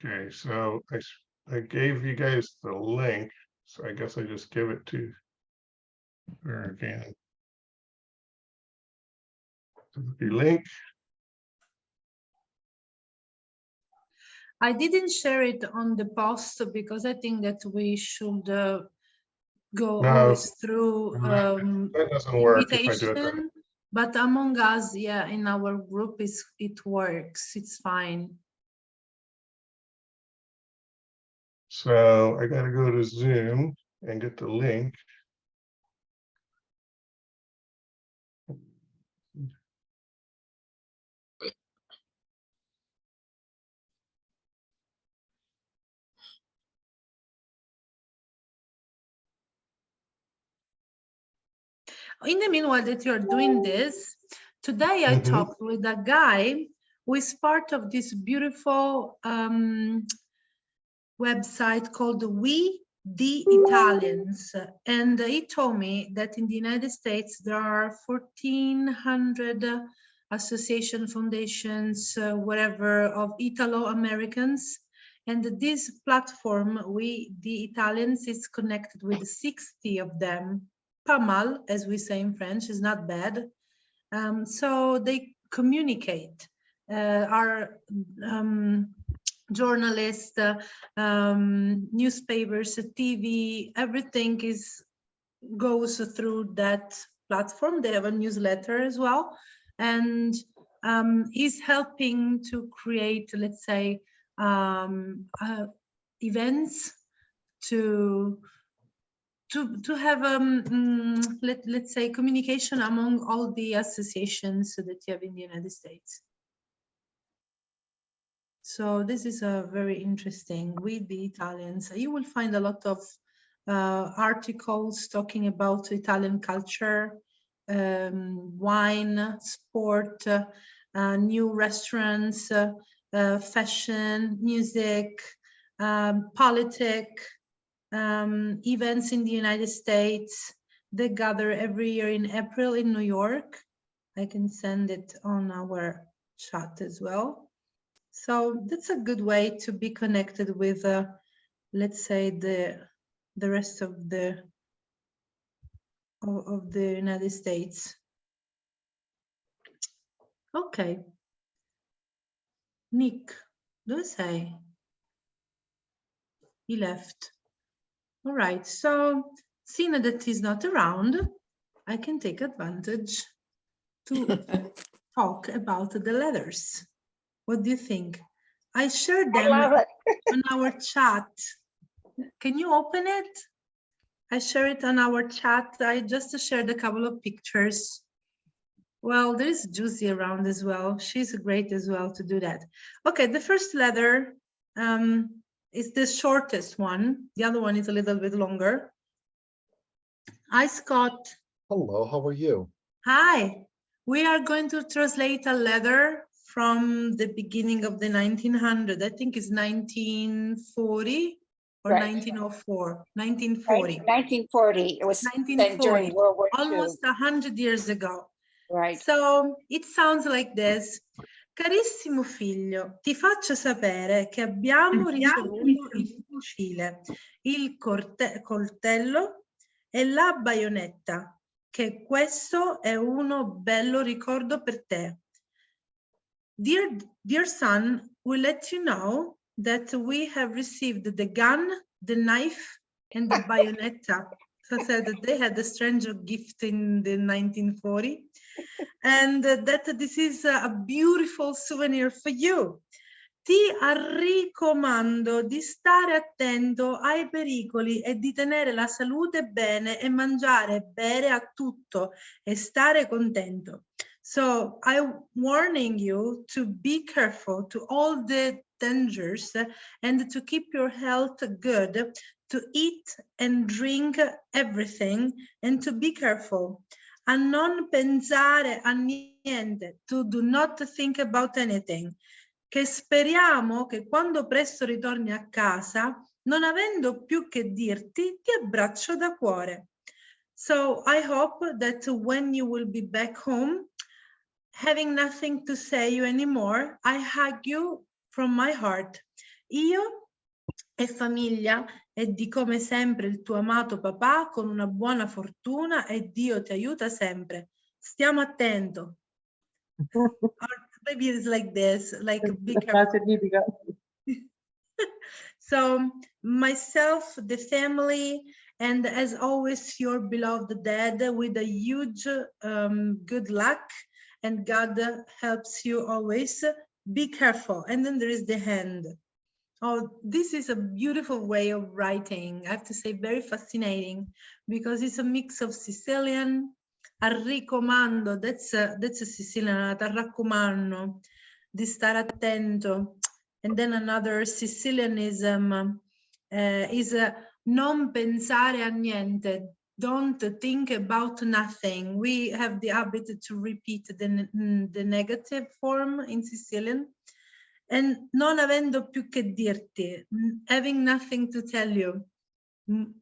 Okay, so I gave you guys the link, so I guess I just give it to her again. The link. I didn't share it on the post because I think that we should go No, always through that doesn't work if I do it that way. invitation. But among us, yeah, in our group, it works. It's fine. So I got to go to Zoom and get the link. In the meanwhile that you're doing this, today I talked with a guy who is part of this beautiful website called We the Italians, and he told me that in the United States there are 1,400 association foundations, whatever, of Italo-Americans, and this platform, We the Italians, is connected with 60 of them. Pas mal, as we say in French, is not bad. So they communicate. Our journalists, newspapers, TV, everything goes through that platform. They have a newsletter as well, and is helping to create, let's say, events to have let's say communication among all the associations that you have in the United States. So this is a very interesting with the Italians. You will find a lot of articles talking about Italian culture, wine, sport, new restaurants, fashion, music, politics, events in the United States. They gather every year in April in New York. I can send it on our chat as well. So that's a good way to be connected with, let's say, the rest of the of the United States. Ok. Nick, dove sei? He left. All right, so seeing that he's not around, I can take advantage to talk about the letters. What do you think? I shared them on our chat. Can you open it? I share it on our chat. I just shared a couple of pictures. Well, there is Juicy around as well. She's great as well to do that. Okay, the first letter is the shortest one. The other one is a little bit longer. Hi, Scott. Hello, how are you? Hi. We are going to translate a letter from the beginning of the 1900s. I think it's 1940 or Right. 1904. 1940. 1940. It was sent 1940. during World War II. Almost 100 years ago. Right. So it sounds like this. Carissimo figlio, ti faccio sapere che abbiamo ricevuto il fucile, il coltello e la baionetta, che questo è uno bello ricordo per te. Dear son, we let you know that we have received the gun, the knife, and the bayonetta. So I said that they had a strange gift in the 1940. And that this is a beautiful souvenir for you. Ti raccomando di stare attento ai pericoli e di tenere la salute bene e mangiare, bere a tutto e stare contento. So I'm warning you to be careful to all the dangers and to keep your health good, to eat and drink everything and to be careful. A non pensare a niente, to do not think about anything, che speriamo che quando presto ritorni a casa, non avendo più che dirti, ti abbraccio da cuore. So I hope that when you will be back home, having nothing to say you anymore, I hug you from my heart. Io e famiglia e di come sempre il tuo amato papà con una buona fortuna e Dio ti aiuta sempre. Stiamo attento. Or maybe it's like this, like be careful. So myself, the family, and as always, your beloved dad with a huge good luck and God helps you always. Be careful. And then there is the hand. Oh, this is a beautiful way of writing. I have to say, very fascinating because it's a mix of Sicilian, raccomando, that's a Sicilian, raccomando, di stare attento. And then another Sicilianism is non pensare a niente, don't think about nothing. We have the habit to repeat the negative form in Sicilian. And non avendo più che dirti, having nothing to tell you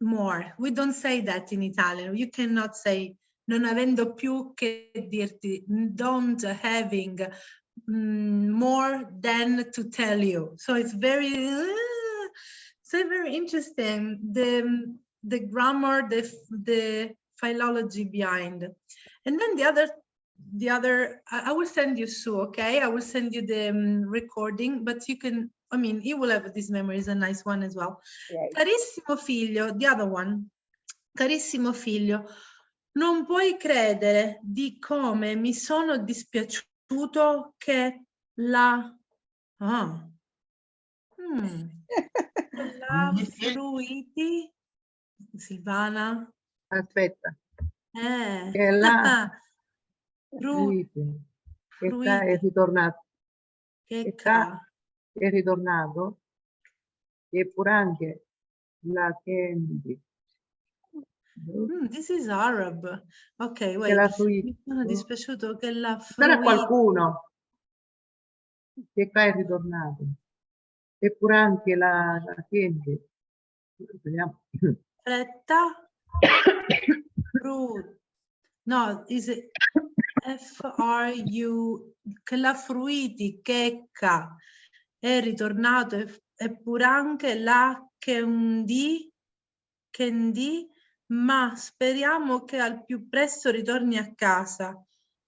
more. We don't say that in Italian. You cannot say non avendo più che dirti, don't having more than to tell you. So it's very interesting, the grammar, the philology behind. And then the other, I will send you, Sue, okay? I will send you the recording, but you can, I mean, you will have this memory, is a nice one as well. Right. Carissimo figlio, the other one. Carissimo figlio, non puoi credere di come mi sono dispiaciuto che la fruiti, Silvana. Aspetta. Che la fruiti. Che è ritornato. Che è ritornato. E pure anche la candy. This is Arab. Ok, wait. Mi sono dispiaciuto che la fruita. Sarà qualcuno che qua è ritornato. Eppure anche la candy. Vediamo. Fretta. No, is it F-R-U, che la fruiti, checca, è ritornato, eppure anche la candy, ma speriamo che al più presto ritorni a casa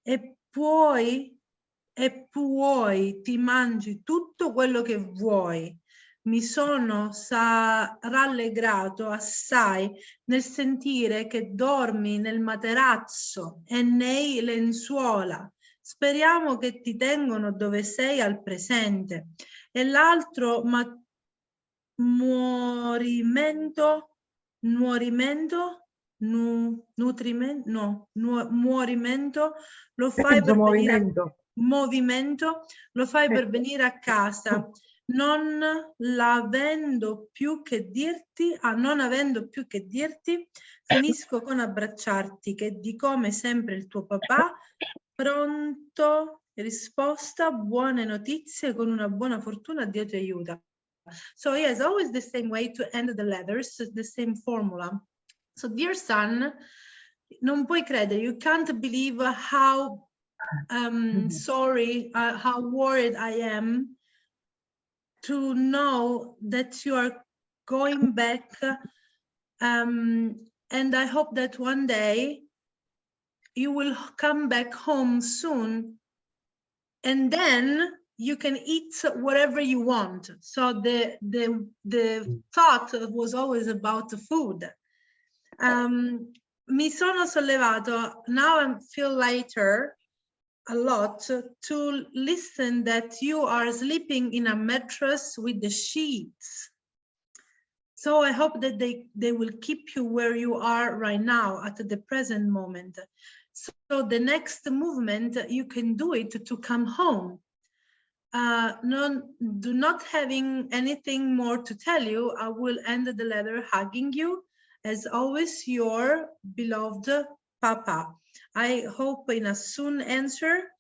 e poi ti mangi tutto quello che vuoi. Mi sono rallegrato assai nel sentire che dormi nel materasso e nei lenzuola. Speriamo che ti tengono dove sei al presente. E l'altro muorimento lo fai per venire movimento lo fai per venire a casa, non avendo più che dirti, finisco con abbracciarti che di come sempre il tuo papà, pronto risposta, buone notizie, con una buona fortuna, Dio ti aiuta. So yes, always the same way to end the letters, the same formula. So dear son, non puoi credere, you can't believe how sorry, how worried I am to know that you are going back, and I hope that one day you will come back home soon, and then you can eat whatever you want. So the thought was always about the food. Mi sono sollevato, now I feel lighter a lot to listen that you are sleeping in a mattress with the sheets. So I hope that they will keep you where you are right now at the present moment. So the next movement, you can do it to come home. Do not having anything more to tell you, I will end the letter hugging you. As always, your beloved Papa. I hope in a soon answer,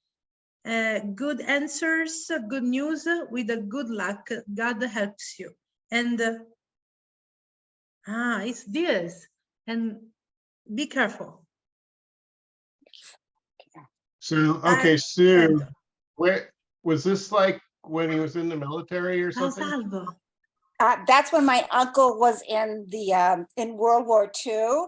good answers, good news, with a good luck. God helps you. And it's this. And be careful. So, okay, Sue, where was this, like when he was in the military or something? Salvo. That's when my uncle was in the in World War II.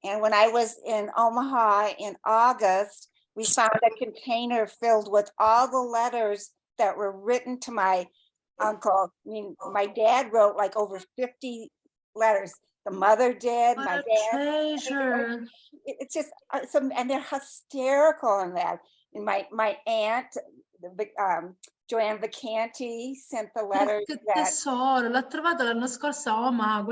And when I was in Omaha in August, we found a container filled with all the letters that were written to my uncle. I mean, my dad wrote like over 50 letters. The mother did, my dad. It's just some, and they're hysterical in that. And my aunt, Joanne Vacanti, sent the letters. Che tesoro, l'ha trovato l'anno scorso a Omaha,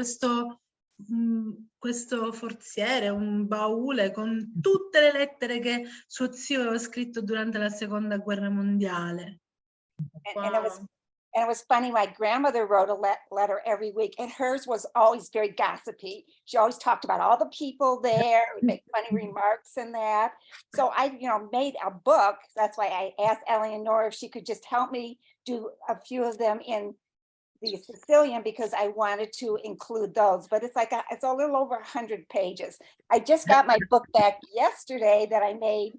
questo forziere, un baule con tutte le lettere che suo zio aveva scritto durante la seconda guerra mondiale. And it was funny, my grandmother wrote a letter every week, and hers was always very gossipy. She always talked about all the people there, would make funny remarks and that. So I, made a book. That's why I asked Eleanor if she could just help me do a few of them in the Sicilian, because I wanted to include those. But it's like it's a little over 100 pages. I just got my book back yesterday that I made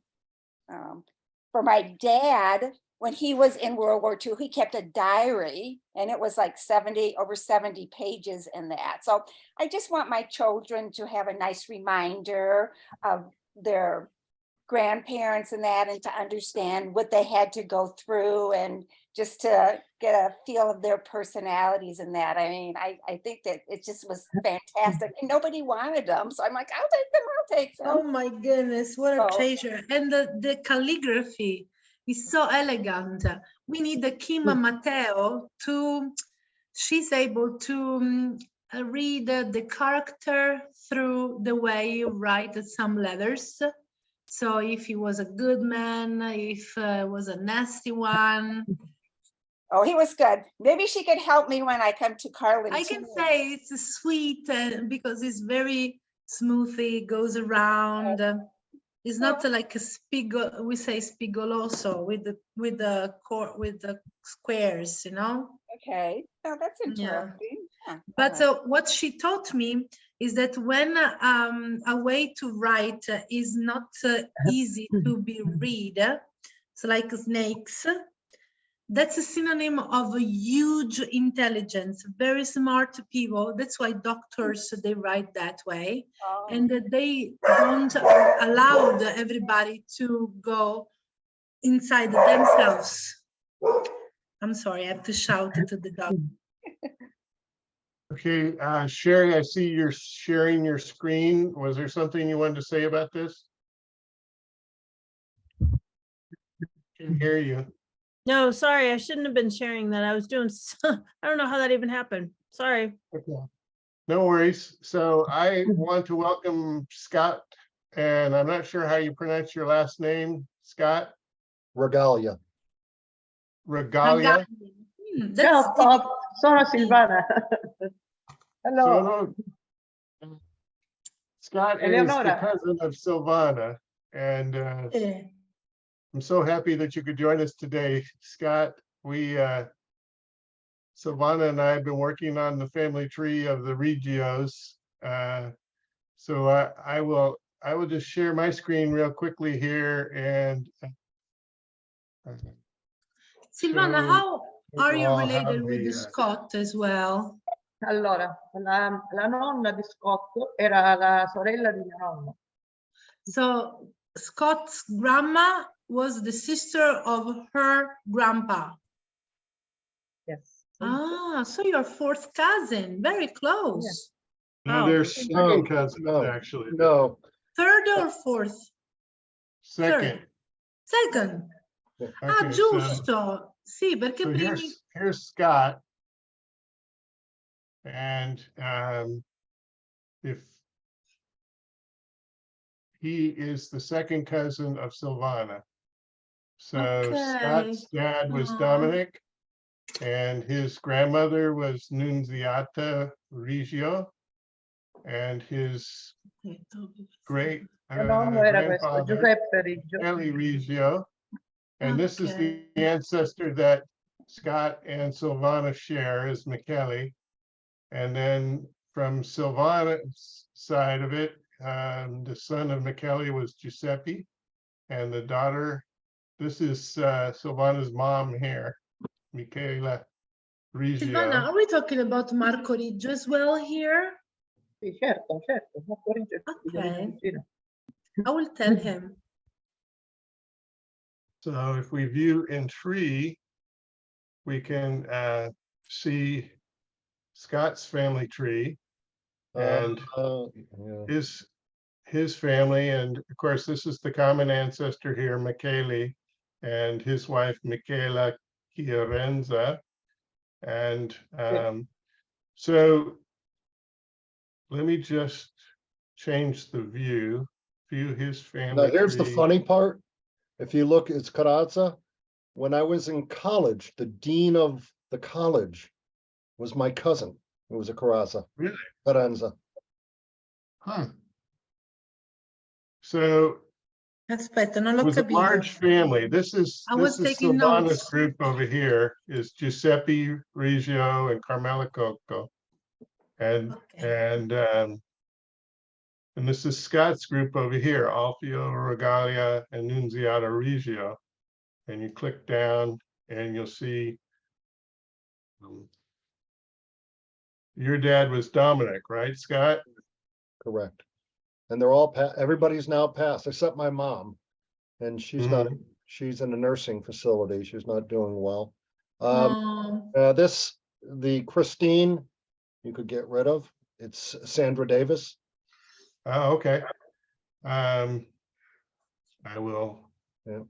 for my dad. When he was in World War II, he kept a diary, and it was like over 70 pages in that. So I just want my children to have a nice reminder of their grandparents and that, and to understand what they had to go through, and just to get a feel of their personalities and that. I mean, I think that it just was fantastic, and nobody wanted them. So I'm like, I'll take them. Oh my goodness, what a treasure. And the calligraphy is so elegant. We need the Kim Matteo she's able to read the character through the way you write some letters. So if he was a good man, if was a nasty one. Oh, he was good. Maybe she could help me when I come to Carlentini. I can say it's sweet because it's very smoothly, goes around. It's not like a we say spigoloso with the squares, Okay, oh, that's interesting. Yeah. But what she taught me is that when a way to write is not easy to be read, it's like snakes, That's a synonym of a huge intelligence, very smart people. That's why doctors, they write that way. And that they don't allow everybody to go inside themselves. I'm sorry, I have to shout to the dog. Okay, Sherry, I see you're sharing your screen. Was there something you wanted to say about this? Can hear you. No, sorry, I shouldn't have been sharing that. I was doing, I don't know how that even happened. Sorry. Okay. No worries. So I want to welcome Scott, and I'm not sure how you pronounce your last name, Scott. Regalia. Regalia. Ciao, Pop. Sono Silvana. Hello. So, Scott is the Eleonora. cousin of Silvana, and I'm so happy that you could join us today, Scott. Silvana and I have been working on the family tree of the Regios. So I will just share my screen real quickly here, and Silvana, how are you I'll have related with the, Scott as well? Allora, la nonna di Scott era la sorella di mia nonna. So Scott's grandma was the sister of her grandpa. Yes. Ah, so you're fourth cousin, very close. no, Wow. they're second cousins, no, actually. No, Third or fourth? Second. Second. Ah, Okay, so giusto. Sì, perché primi... here's Scott. And if he is the second cousin of Silvana. So Okay. Scott's dad was Aw. Dominic, and his grandmother was Nunziata Reggio, and his great Mio nonno era questo, grandfather, Giuseppe Riggio. Kelly Reggio. And this is the ancestor that Scott and Silvana share, is Michele. And then from Silvana's side of it, the son of Michele was Giuseppe, and the daughter, this is Silvana's mom here, Michela Silvana, Reggio. are we talking about Marco Riggio as well here? Sì, certo, certo. Marco Riggio è figlio di mia Okay. cugina. I will tell him. So if we view in tree, we can see Scott's family tree and yeah. his family, and of course this is the common ancestor here, Michele, and his wife Michela Chiarenza. And so let me just change the view his family Now, here's the tree. funny part. If you look, it's Carrozza. When I was in college, the dean of the college was my cousin. It was a Carrozza. Really? Carenza. Huh. So Aspetta, non it l'ho was a capito. large family. This is I was taking Silvana's notes. group over here is Giuseppe Reggio and Carmela Coco. And and this is Scott's group over here, Alfio Regalia and Nunziata Reggio. And you click down and you'll see your dad was Dominic, right, Scott? Correct. And they're all everybody's now passed, except my mom. And she's not, she's in a nursing facility. She's not doing well. The Christine, you could get rid of. It's Sandra Davis. Oh, okay. I will go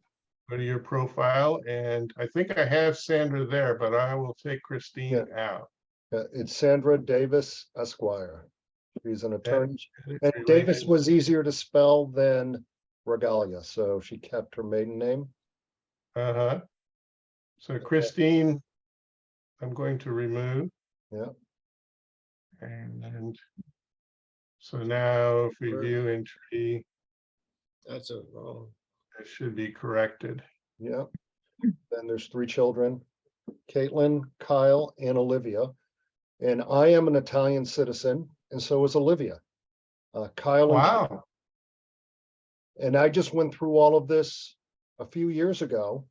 to your profile, and I think I have Sandra there, but I will take Christine out. It's Sandra Davis Esquire. She's an attorney. And related. Davis was easier to spell than Regalia, so she kept her maiden name. Uh-huh. So Christine, I'm going to remove. Yeah. And so now if we view in tree, That's a wrong. it should be corrected. Yeah. Then there's 3 children, Caitlin, Kyle, and Olivia. And I am an Italian citizen, and so is Olivia. Kyle. Wow. And I just went through all of this a few years ago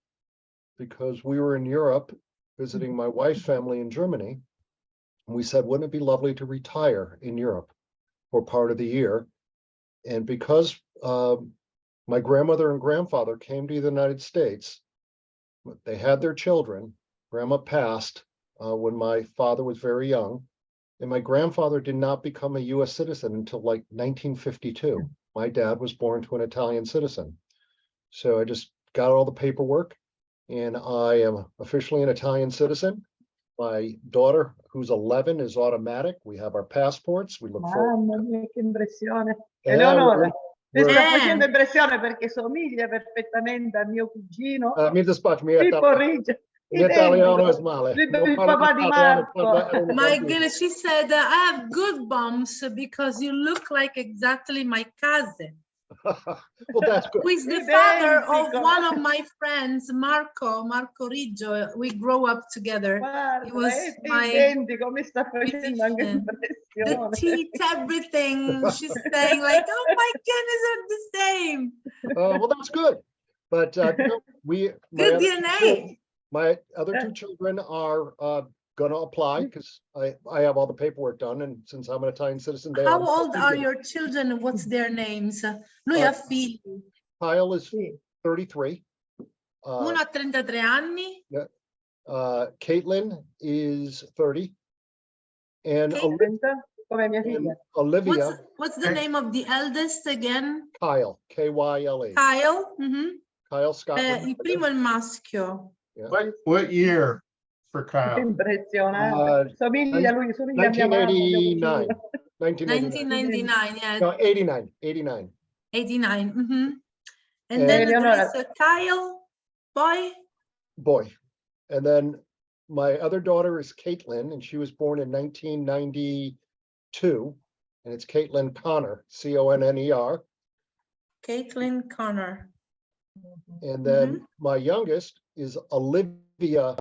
because we were in Europe visiting my wife's family in Germany. And we said, wouldn't it be lovely to retire in Europe for part of the year? And because my grandmother and grandfather came to the United States, they had their children. Grandma passed when my father was very young. And my grandfather did not become a US citizen until like 1952. My dad was born to an Italian citizen. So I just got all the paperwork and I am officially an Italian citizen. My daughter, who's 11, is automatic. We have our passports. We look forward. Mamma mia, che impressione. Eh, Eleonora, mi we're- sta facendo impressione perché somiglia perfettamente a mio cugino. mi dispaccio, Pippo Riggio. in italiano è male. Il papà di Marco. My goodness, she said, I have good bumps because you look like exactly my cousin. Well, that's good. Who is the father of one of my friends, Marco Riggio. We grow up together. He was Guarda, è my identico, mi sta facendo anche the impressione. teeth, everything. She's saying like, oh my goodness, they're the same. Well, that's good. But Good DNA. My other two children are going to apply because I have all the paperwork done, and since I'm an Italian citizen, they How are. old are your children? What's their names? Lui ha figli. Kyle is 33. Uno ha 33 anni. Caitlin is 30. And Come mia figlia. Olivia. What's the name of the eldest again? Kyle, Kyle. Kyle. Mhm. Kyle Scott. Il primo è il maschio. What year for Kyle? Impressionante. Somiglia a lui, somiglia a mia mamma. 1989. 1999, yeah. No, 89. 89. Mhm. And And then there Eleonora. is Kyle, boy. And then my other daughter is Caitlin, and she was born in 1992. And it's Caitlin Connor, Conner. Caitlin Connor. And then my youngest is Olivia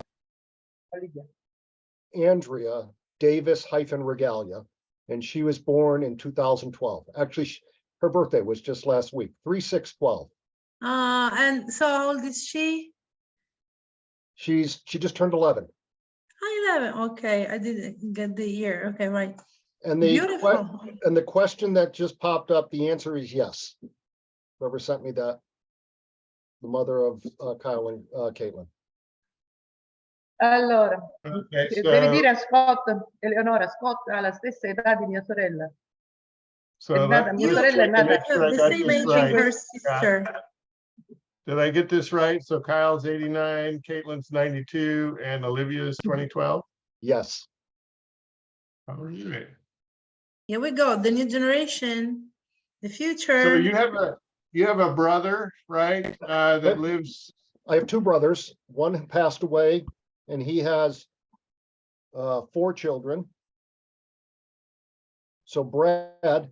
Andrea Davis-Regalia, and she was born in 2012. Actually, her birthday was just last week, 3/6/12. And so how old is she? She just turned 11. 11. Okay, I didn't get the year. Okay, right. And Beautiful. the question that just popped up, the answer is yes. Whoever sent me that, the mother of Kyle and Caitlin. Allora, Okay, devi so, dire a Scott, Eleonora, Scott ha la stessa età di mia sorella. so È nata, let- mia just sorella è to nata make sure I The got same this age as right. her sister. Did I get this right? So Kyle's 89, Caitlin's 92, and Olivia's 2012? Yes. All right. Here we go. The new generation, the future. So you have a brother, right? That lives, I have two brothers. One passed away, and he has 4 children. So Brad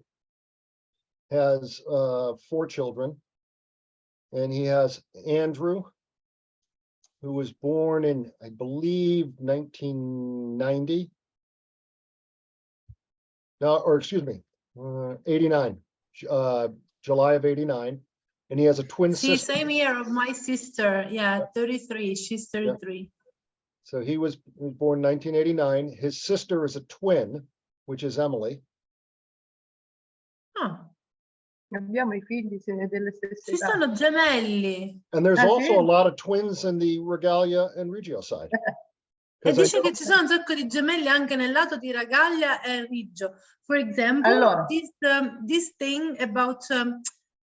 has 4 children, and he has Andrew, who was born in, I believe, 1990. No, or excuse me, 89, July of 89. And he has a twin See, sister. same year of my sister. Yeah, 33. She's 33. So he was born 1989. His sister is a twin, which is Emily. Oh, Abbiamo I figli delle stesse ci età. sono gemelli. And there's Ah, also sì? a lot of twins in the Regalia and Reggio side. E 'Cause I dice know- che ci sono un sacco di gemelli anche nel lato di Ragaglia e Riggio. For example, Allora. this thing about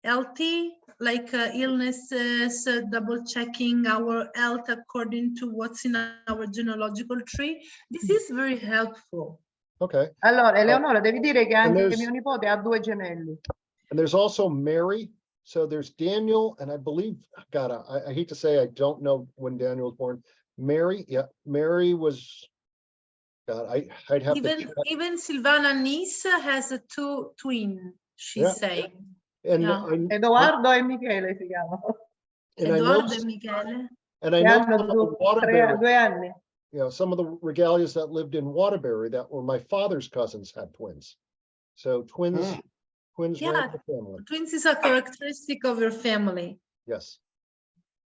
healthy, like illnesses, double checking our health according to what's in our genealogical tree. This is very helpful. Okay. Allora, Eleonora, devi dire che anche there's- mio nipote ha 2 gemelli. And there's also Mary. So there's Daniel, and I believe, God, I hate to say, I don't know when Daniel was born. Mary, yeah, Mary was, God, I'd have to Even check. even Silvana niece has a 2 twin, she's Yeah. saying. And Yeah. Edoardo e Michele si chiamano. and I know, Edoardo e Michele. and I Che know hanno some of the 2 Waterbury, anni. you know, some of the regalias that lived in Waterbury that were my father's cousins had twins. So twins ran Yeah. the family. Twins is a characteristic of your family. Yes.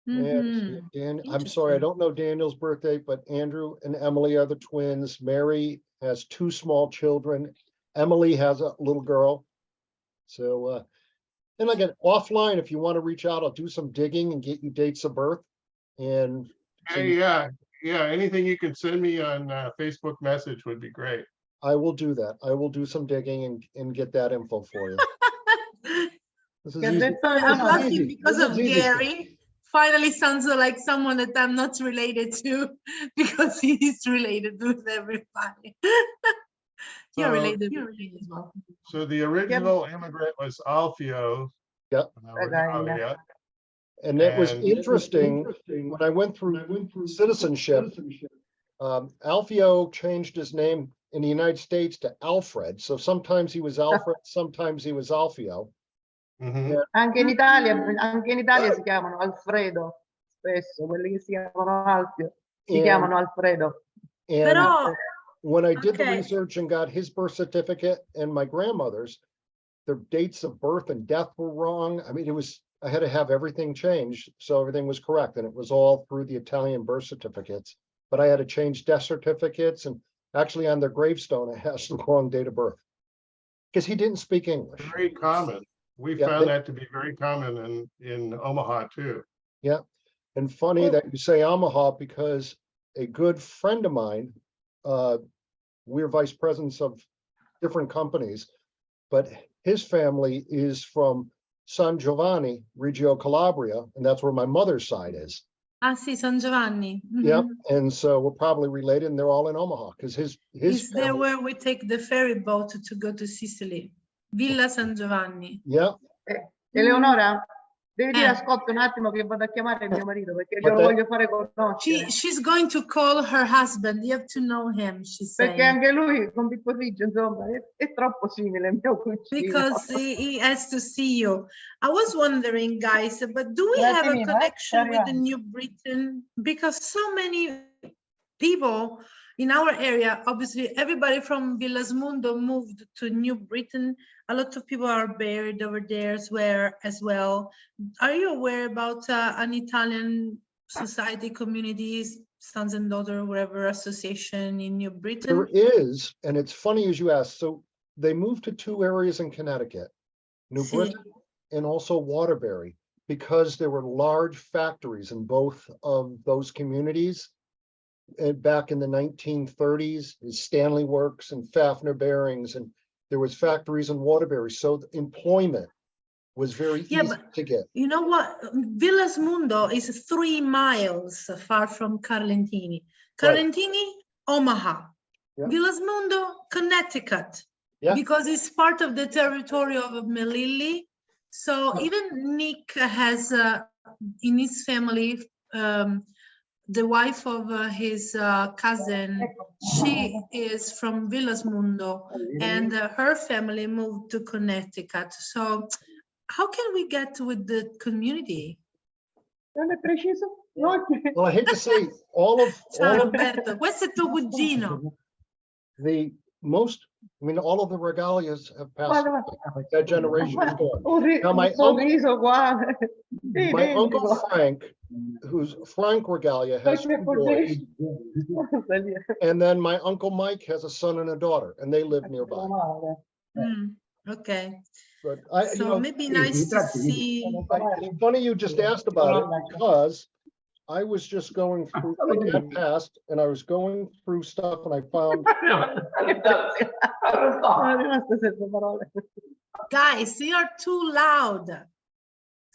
And I'm sorry, I don't know Daniel's birthday, but Andrew and Emily are the twins. Mary has 2 small children. Emily has a little girl. So, and again, offline, if you want to reach out, I'll do some digging and get you dates of birth. And so Hey, yeah, anything you can send me on Facebook message would be great. I will do that. I will do some digging and get that info for you. This is Che ha easy. detto I'm no, lucky easy. because This of is easy stuff. Gary. Finally sounds like someone that I'm not related to because he's related with everybody. You're So- related with me as well. So the original immigrant was Alfio. Yep. Regalia. And it was And- interesting when I went through citizenship. Alfio changed his name in the United States to Alfred. So sometimes he was Alfred, sometimes he was Alfio. Anche in Italia si chiamano Alfredo, spesso quelli che si chiamano Alfio si And- chiamano Alfredo. And Però, when I did the okay. research and got his birth certificate and my grandmother's, their dates of birth and death were wrong. I mean, I had to have everything changed, so everything was correct, and it was all through the Italian birth certificates. But I had to change death certificates, and actually on their gravestone, it has the wrong date of birth. Because he didn't speak English. Very common. We Yeah, found they- that to be very common in Omaha too. Yeah, and funny that you say Omaha, because a good friend of mine, we're vice presidents of different companies, but his family is from San Giovanni, Reggio Calabria, and that's where my mother's side is. Ah, sì, San Giovanni. Mhm. Yep, and so we're probably related, and they're all in Omaha, because his Is there family, where we take the ferry boat to go to Sicily? Villa San Giovanni. yeah. Eleonora, devi dire a Scott un attimo che vado a chiamare mio marito perché glielo Vabbè. voglio fare conoscere. She's going to call her husband. You have to know him, she's saying. Perché anche lui con Pippo Grigio, insomma, è troppo simile al mio cugino. Because he has to see you. I was wondering, guys, but do we have a Lentini, connection with the Ariane. New Britain? Because so many people in our area, obviously everybody from Villasmundo moved to New Britain. A lot of people are buried over there as well. Are you aware about an Italian society, communities, sons and daughter, whatever association in New Britain? There is, and it's funny as you ask, so they moved to 2 areas in Connecticut, New Sì. Britain and also Waterbury, because there were large factories in both of those communities. And back in the 1930s, Stanley Works and Fafner Bearings, and there was factories in Waterbury, so the employment was very Yeah, easy to get. You know what? Villasmundo is 3 miles far from Carlentini. Right. Carlentini, Omaha. Yeah. Villasmundo, Connecticut. Yeah. Because it's part of the territory of Melilli. So even Nick has in his family, the wife of his cousin, she is from Villasmundo, and her family moved to Connecticut. So how can we get with the community? Non è preciso? No. Well, I hate to say, all of Roberto, questo è tuo cugino. all of the regalias have passed. Guarda, away. That generation is gone. un Now, my sorriso uguale. My uncle Frank, who's Frank Regalia, has 2 boys. And then my uncle Mike has a son and a daughter, and they live nearby. Okay. But So maybe nice to see. It's funny you just asked about it, because I was just going through, my dad passed, and I was going through stuff, and I found. Guys, you're too loud.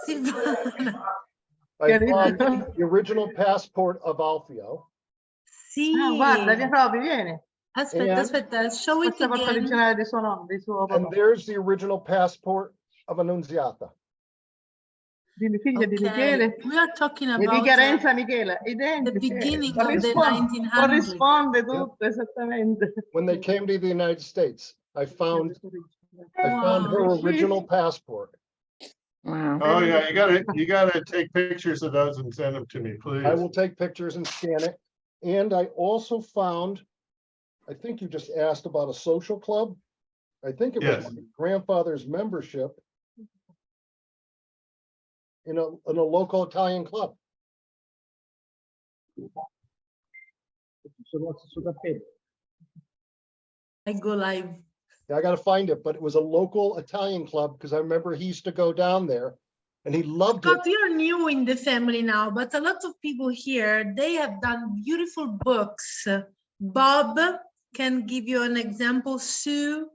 Silvana. I found the original passport of Alfio. Sì. Ah, guarda, proprio, vieni. Aspetta, aspetta, show it Passaporto again. originale di suo nome, di suo And papà. there's the original passport of Annunziata. Di figlia di Okay, Michele. we are talking E di about Carenza Michele. Identici. the beginning of the Corrisponde 1900s. corrisponde tutto, esattamente. When they came to the United States, I found her Wow. original passport. Wow. Oh, yeah, you gotta take pictures of those and send them to me, please. I will take pictures and scan it. And I also found, I think you just asked about a social club. I think it was Yes. my grandfather's membership in a local Italian club. I go live. I gotta find it, but it was a local Italian club because I remember he used to go down there and he loved it. Scott, you're new in the family now, but a lot of people here, they have done beautiful books. Bob can give you an example. Sue,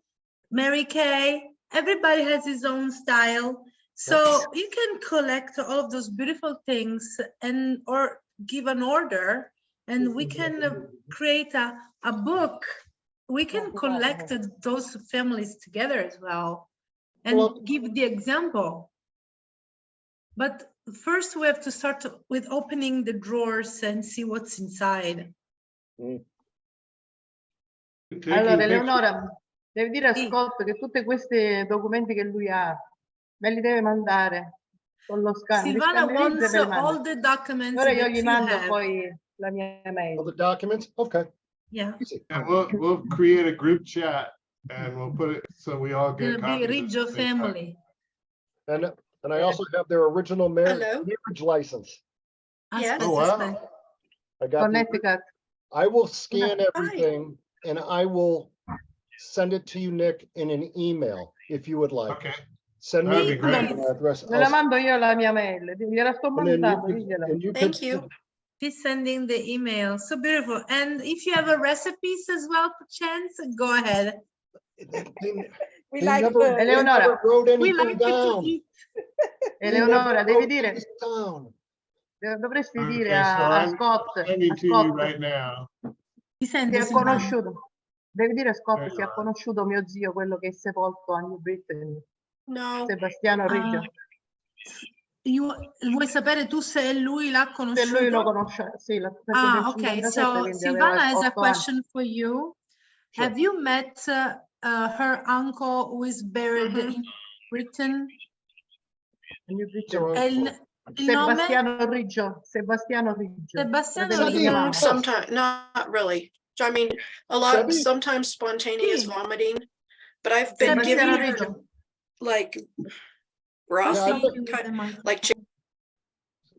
Mary Kay, everybody has his own style. So you can collect all of those beautiful things and or give an order and we can create a book. We can collect those families together as well and give the example. But first we have to start with opening the drawers and see what's inside. Allora, Eleonora, devi dire a Scott che tutti questi documenti che lui ha, me li deve mandare con lo scan. Silvana wants all the documents Ora io that gli you mando have. poi la mia mail. All the documents? Okay. Yeah. And we'll create a group chat and we'll put it so we all get It'll be copies. at the Riggio same time. family. And I also have their original marriage license. Yes. Oh, wow. I got Connecticut. I will scan everything and I will send it to you, Nick, in an email if you would like. Okay. Send me That'd be the great. email address. Me la mando io la mia mail, gliela sto And then you mandando, could- digliela. and you Thank could- you. She's sending the email. So beautiful. And if you have a recipes as well, perchance, go ahead. We They like never- food. they Eleonora, never wrote We anything like it to down. eat. Eleonora, devi dire, This down. dovresti Okay, dire so a I'm Scott, sending to you right now. Ti sento, si è Silvana? conosciuto, devi dire a Scott, Hang si è on. conosciuto mio zio, quello che è sepolto a New Britain, No. Sebastiano Riggio. Vuoi sapere tu se lui l'ha Se conosciuto? lui lo conosce, sì, perché nel Okay. 57, So quindi aveva Silvana has a 8 anni. question for you. Sure. Have you met her uncle who is buried in Britain? New Britain. So, E il nome? Sebastiano Riggio, Sebastiano Riggio. Sebastiano fratello di Riggio. mia mamma. Sometimes, not really. I mean, a lot, Sebi? sometimes spontaneous Sì. vomiting, but I've been Sebastiano giving her Riggio. like Who's broth, talking with the mic? like chicken.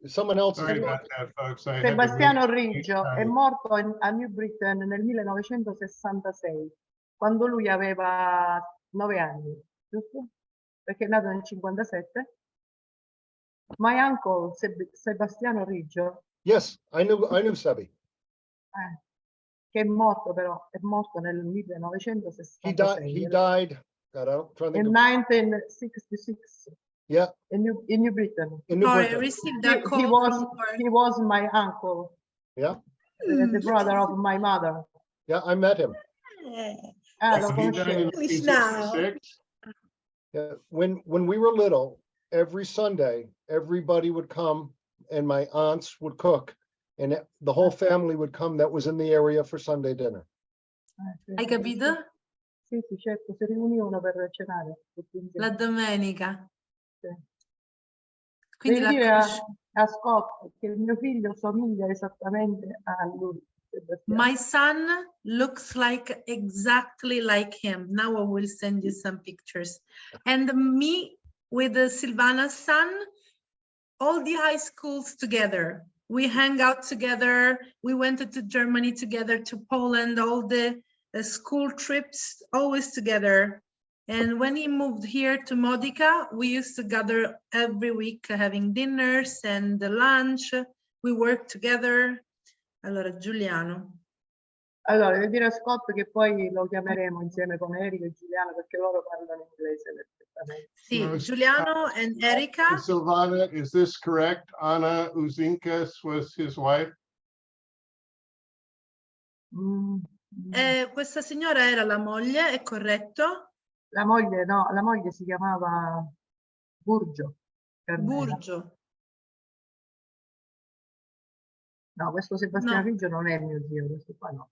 Someone else. Sorry about that, folks. I had to Sebastiano mute- Riggio è morto a New Britain nel 1966, quando lui aveva 9 anni, giusto? Perché è nato nel 57. My uncle Sebastiano Riggio, Yes, I knew Sebi. che è morto però, è morto nel He 1966. died. God, I'm trying to In think of, 1966 yeah, in New Britain. in New Sorry, I Britain. received He, a he call was from her. he was my uncle, Yeah, the brother of my mother. yeah, I met him. Ah, So lo he died in conoscevo. 1966? Yeah, when we were little, every Sunday, everybody would come and my aunts would cook and the whole family would come that was in the area for Sunday dinner. Hai capito? Sì, sì, certo, si riunivano per cenare tutti insieme. La domenica. Sì. Quindi Devi la dire conosci- a Scott che il mio figlio somiglia esattamente a lui. Sebastiano. My son looks like exactly like him. Now I will send you some pictures. And me with Silvana's son, all the high schools together. We hang out together. We went to Germany together, to Poland, all the school trips, always together. And when he moved here to Modica, we used to gather every week having dinners and lunch. We worked together. Allora, Giuliano. Allora, devi dire a Scott che poi lo chiameremo insieme con Erika e Giuliano perché loro parlano inglese perfettamente. Sì, No, Giuliano and Erika. Silvana, is this correct? Anna Uzinkas was his wife? Questa signora era la moglie, è corretto? La moglie, no, la moglie si chiamava Burgio. Carmela. Burgio. No, questo Sebastiano No. Riggio non è mio zio, questo qua no.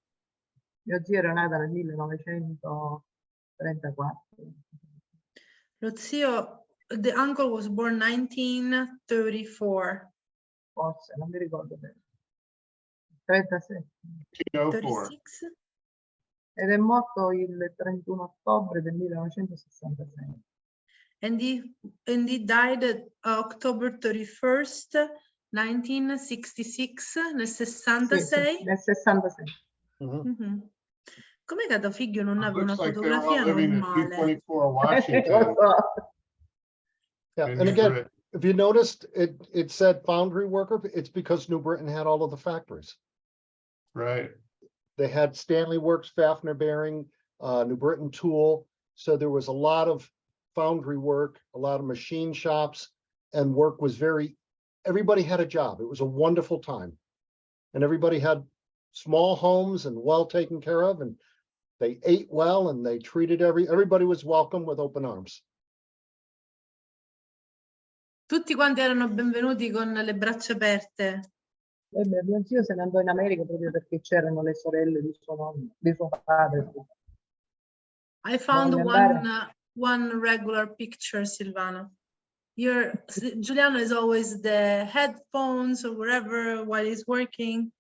Mio zio era nato nel 1934. Lo zio, the uncle was born 1934. Forse, non mi ricordo bene. 37. 36? Ed è morto il 31 ottobre del 1966. And he died October 31st, 1966, nel Sì, 66. nel 66. Mhm. Com'è che da figlio non It avevo una looks like they're all fotografia living in normale? 224 Lo Washington. so. Yeah, in and New again, Britain. if you noticed, it said foundry worker, it's because New Britain had all of the factories. Right. They had Stanley Works, Fafner Bearing, New Britain Tool. So there was a lot of foundry work, a lot of machine shops, and work was everybody had a job. It was a wonderful time. And everybody had small homes and well taken care of, and they ate well and they treated everybody was welcome with open arms. Tutti quanti erano benvenuti con le braccia aperte. Mio zio se ne andò in America proprio perché c'erano le sorelle di suo nonno, di suo padre. I found andare. one regular picture, Silvana. Giuliano is always the headphones or wherever while he's working,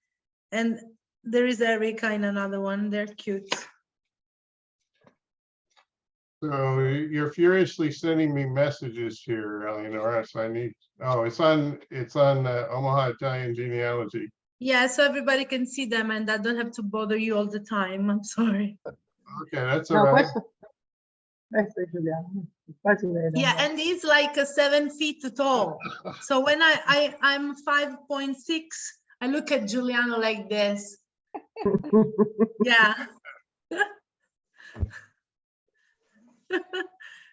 and there is Erica in another one. They're cute. So you're furiously sending me messages here, Eleonora. So I need. Oh, it's on Omaha Italian genealogy. Yeah, so everybody can see them, and I don't have to bother you all the time. I'm sorry. Okay, that's all No, right. questo è Giuliano. Qua si vede. Yeah, and he's like 7 feet tall. So when I'm 5.6, I look at Giuliano like this. Yeah.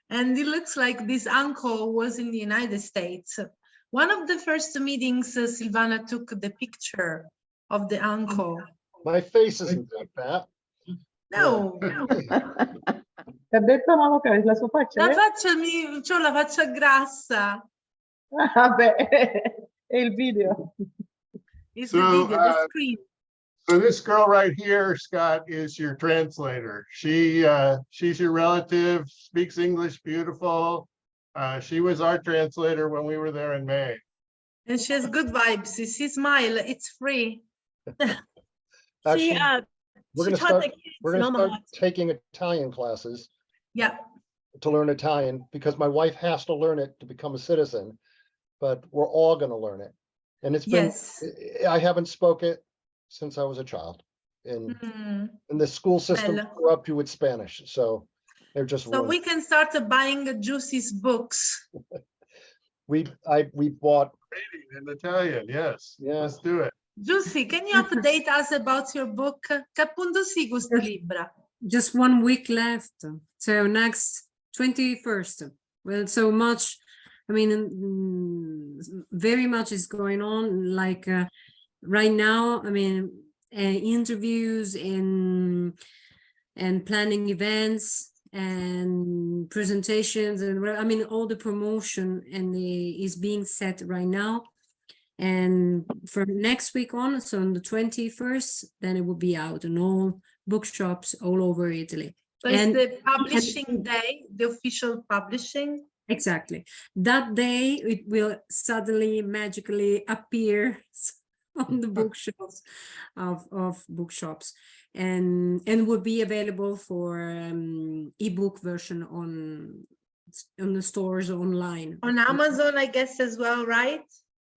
And it looks like this uncle was in the United States. One of the first meetings, Silvana took the picture of the uncle. My face isn't that fat. No. Ti ha detto mamma che la sua faccia? La faccia c'ho la faccia grassa. Vabbè, è il video. It's the video, the screen. So this girl right here, Scott, is your translator. She's your relative, speaks English beautiful. She was our translator when we were there in May. And she has good vibes. You see, smile, it's free. Actually, we're taught going to start taking Italian classes. Yeah. To learn Italian, because my wife has to learn it to become a citizen, but we're all going to learn it. And it's been, I haven't spoke it since I was a child. And the school system grew up with Spanish, so they're just. So we can start buying Juicy's books. We bought in Italian. Yes. Yeah. Let's do it. Juicy, can you update us about your book? Che appunto sì questo libro? Just 1 week left. So next 21st. Well, so much. I mean, very much is going on. Like right now, I mean, interviews and planning events and presentations, and I mean, all the promotion is being set right now. And from next week on, so on the 21st, then it will be out in all bookshops all over Italy. So it's the publishing day, the official publishing. Exactly. That day, it will suddenly magically appear on the bookshelves of bookshops, and will be available for ebook version on the stores online. On Amazon, I guess, as well, right?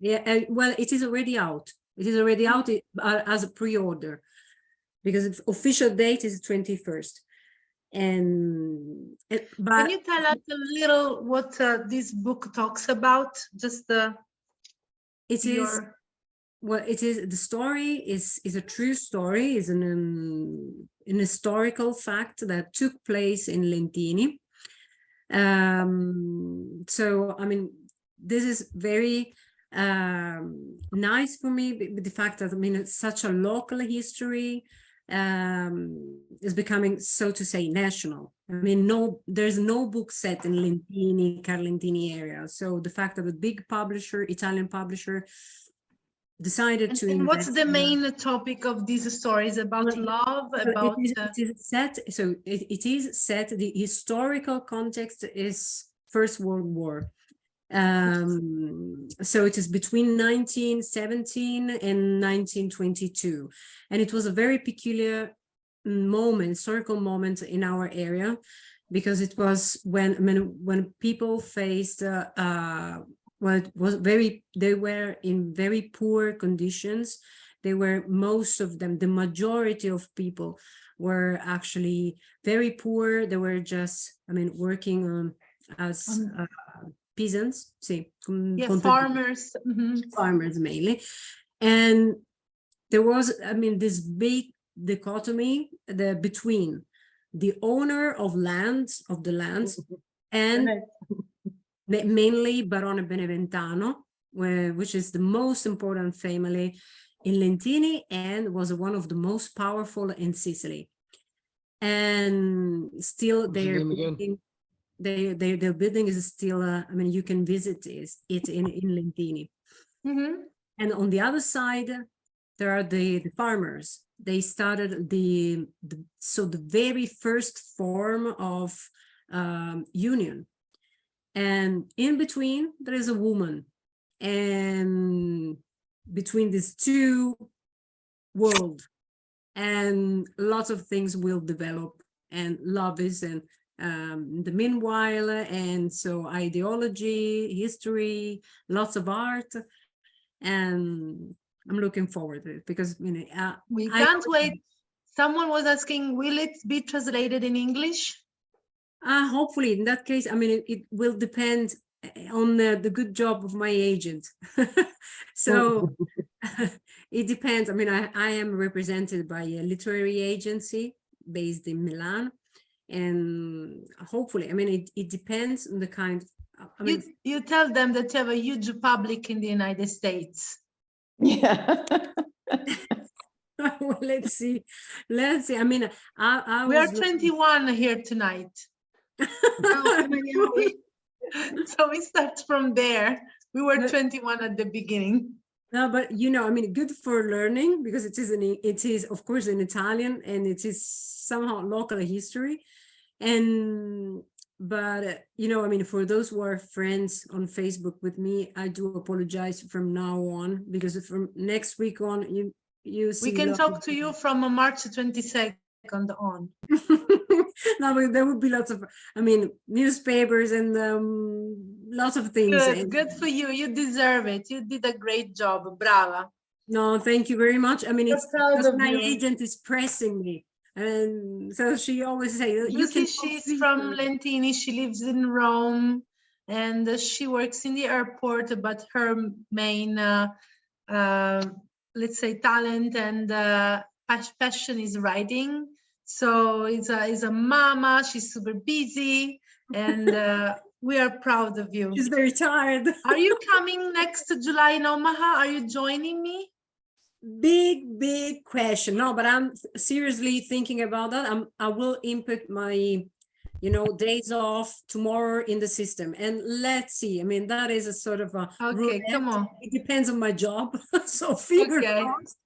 Yeah, well, it is already out. It is already out as a pre-order, because its official date is 21st. But can you tell us a little what this book talks about? Just the. It is. Well, it is. The story is a true story. Is an historical fact that took place in Lentini. So I mean, this is very nice for me, with the fact that I mean it's such a local history is becoming, so to say, national. I mean, there's no book set in Lentini, Carlentini area. So the fact that a big publisher, Italian publisher, decided to. And what's the main topic of these stories? About love, about. It is set. So it is set. The historical context is First World War. So it is between 1917 and 1922, and it was a very peculiar moment, historical moment in our area, because it was when people faced they were in very poor conditions. They were, most of them, the majority of people were actually very poor. They were just, I mean, working as peasants, Yeah, farmers. farmers mainly. And there was, I mean, this big dichotomy between the owner of lands, and mainly Barone Beneventano, which is the most important family in Lentini and was one of the most powerful in Sicily. And still their building is still, I mean, you can visit it in Lentini. And on the other side, there are the farmers. They started the very first form of union. And in between, there is a woman. And between these two worlds, and lots of things will develop, and lobbies, and the meanwhile, and so ideology, history, lots of art, and I'm looking forward to it because we can't wait. Someone was asking, will it be translated in English? Hopefully. In that case, I mean, it will depend on the good job of my agent. So it depends. I mean, I am represented by a literary agency based in Milan, and hopefully, I mean, it depends on the kind. I mean, you tell them that you have a huge public in the United States. Yeah. Well, let's see. I mean, we are 21 here tonight. So we start from there. We were 21 at the beginning. No, but I mean, good for learning because it is of course in Italian, and it is somehow local history. But I mean, for those who are friends on Facebook with me, I do apologize from now on, because from next week on, you see. We can talk to you from March 22nd on. No, but there would be lots of, I mean, newspapers and lots of things. Good for you. You deserve it. You did a great job. Brava. No, thank you very much. I mean, it's because my you. agent is pressing me. And so she always says, she's from Lentini. She lives in Rome, and she works in the airport, but her main, let's say, talent and passion is writing. So it's a mama. She's super busy, and we are proud of you. She's very tired. Are you coming next July in Omaha? Are you joining me? Big question. No, but I'm seriously thinking about that. I will input my days off tomorrow in the system, and let's see. I mean, that is a sort of a okay, come on. It depends on my job. So fingers crossed.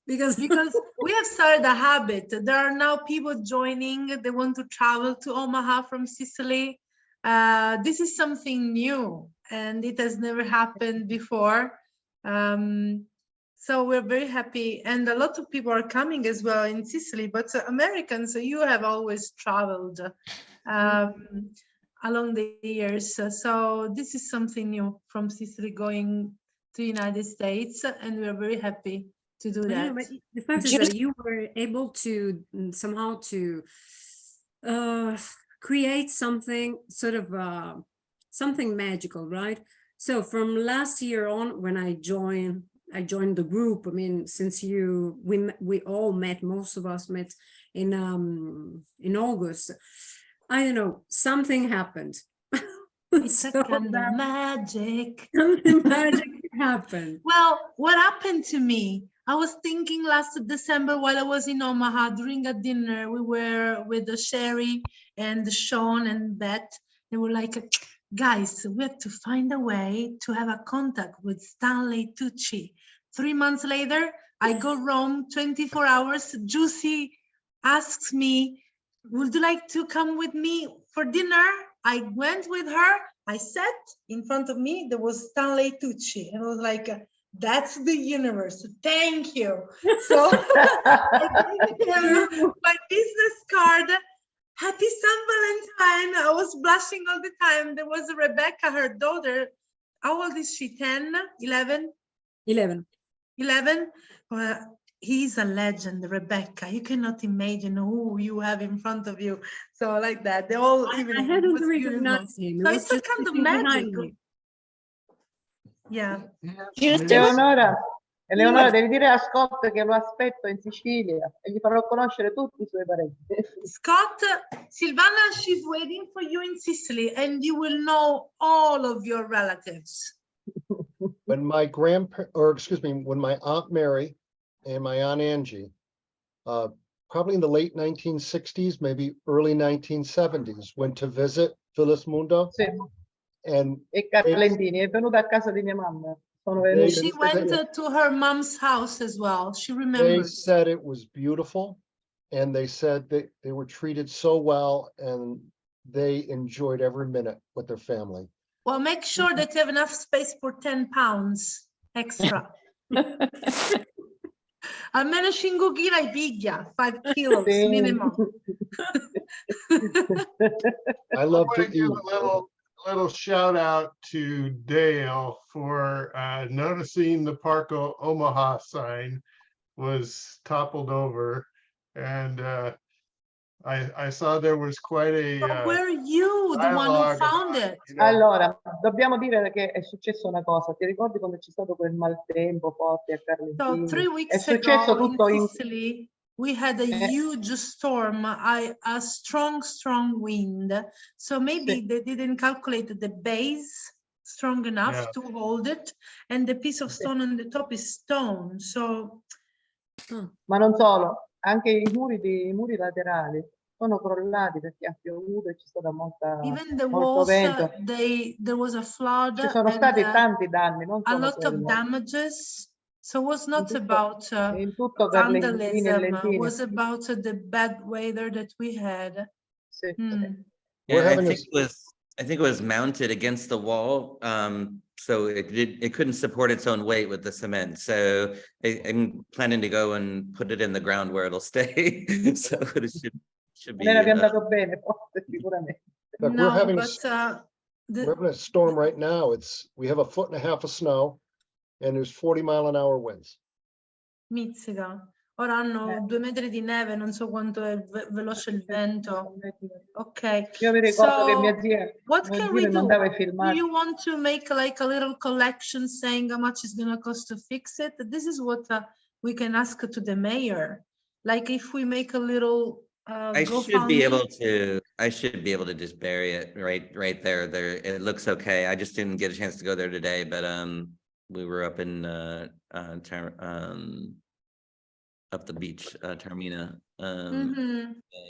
Because we have started a habit. There are now people joining. They want to travel to Omaha from Sicily. This is something new, and it has never happened before. So we're very happy, and a lot of people are coming as well in Sicily. But Americans, you have always traveled along the years. So this is something new from Sicily going to the United States, and we're very happy to do that. But the fact is that you were able to somehow to create something sort of something magical, right? So from last year on, when I joined the group. I mean, since we all met, most of us met in August. I don't know, something happened. It's a kind of magic. Something magic happened. Well, what happened to me? I was thinking last December while I was in Omaha during a dinner. We were with Sherry and Sean and Beth. They were like, guys, we have to find a way to have a contact with Stanley Tucci. 3 months later, I go Rome, 24 hours. Juicy asks me, would you like to come with me for dinner? I went with her. I sat in front of me. There was Stanley Tucci. And I was like, that's the universe. Thank you. So I gave him my business card. Happy San Valentine. I was blushing all the time. There was Rebecca, her daughter, how old is she? 10, 11? 11. 11? He's a legend, Rebecca. You cannot imagine who you have in front of you. So like that, the whole evening. I it hadn't was beautiful. recognized him. It So was it's a just kind of sitting behind magic. me. Yeah. Eleonora, Yes. devi dire a Scott che lo aspetto in Sicilia e gli farò conoscere tutti i suoi parenti. Scott, Silvana, she's waiting for you in Sicily and you will know all of your relatives. When my when my Aunt Mary and my Aunt Angie, probably in the late 1960s, maybe early 1970s, went to visit Filismundo. Sì. And E Carlentini è venuta a casa di mia mamma. Sono They- venuti. She went to her mom's house as well. She they remembers. said it was beautiful, and they said that they were treated so well, and they enjoyed every minute with their family. Well, make sure that you have enough space for 10 pounds extra. Almeno 5 kg ai piglia, 5 kilos Sì. minimum. I love I to want to give eat. a little shout out to Dale for noticing the Parco Omaha sign was toppled over, and I saw there was quite So a were you the one who dialogue found about, it? you know, Allora, dobbiamo dire che è successa una cosa. Ti ricordi quando c'è stato quel maltempo forte a So Carlentini? 3 È weeks successo ago in tutto in... Sicily, we had a huge storm, a strong wind. So maybe they didn't calculate the base strong enough Yeah. to hold it, and the piece of stone on the top is stone. So Ma non solo, anche i muri laterali sono crollati perché ha piovuto e c'è stata even the molto walls, vento. there was a flood Ci sono and stati tanti danni, non a solo lot of quello. damages. So it was In not tutto, about in tutto Carlentini e vandalism, it Lentini. was about the bad weather that we had. Sì. Hmm. We're Yeah, having a- I think it was mounted against the wall. So it couldn't support its own weight with the cement. So I'm planning to go and put it in the ground where it'll stay. So it should be. Non era piantato bene, forse, sicuramente. Look, No, we're having but we're having a storm right now. We have 1.5 feet of snow, and there's 40-mile-an-hour winds. mizzica. Ora hanno 2 metri di neve, non so quanto è veloce il vento. Ok. Io mi ricordo che So, mia zia mi mandava i Do filmati. you want to make like a little collection saying how much it's going to cost to fix it? This is what we can ask to the mayor. Like if we make a little I should be GoFundMe. able to just bury it right there. It looks okay. I just didn't get a chance to go there today, but we were up in up the beach, Taormina.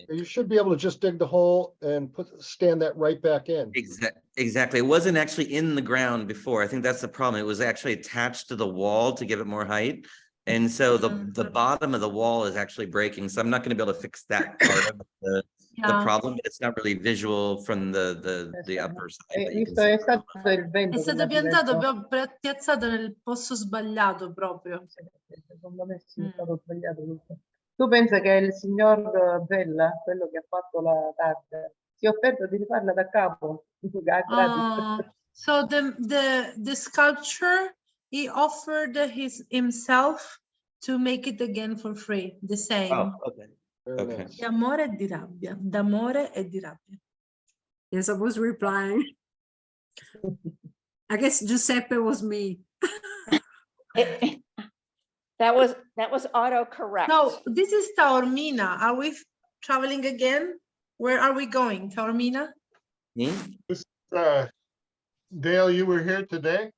You should be able to just dig the hole and stand that right back in. Exactly. It wasn't actually in the ground before. I think that's the problem. It was actually attached to the wall to give it more height. And so the bottom of the wall is actually breaking. So I'm not going to be able to fix that part of the problem. But it's not really visual from the upper side. But you can see. È stato il vento. È stato piantato piazzato nel posto sbagliato proprio. Secondo me sì, è stato sbagliato tutto. Tu pensa che il signor Vella, quello che ha fatto la targa, si è offerto di rifarla da capo? So the sculpture, he offered himself to make it again for free, the same. Oh, okay. Okay. Di amore e di rabbia, d'amore e di rabbia. Yes, I was replying. I guess Giuseppe was me. That was autocorrect. No, this is Taormina. Are we traveling again? Where are we going? Taormina? Dale, you were here today?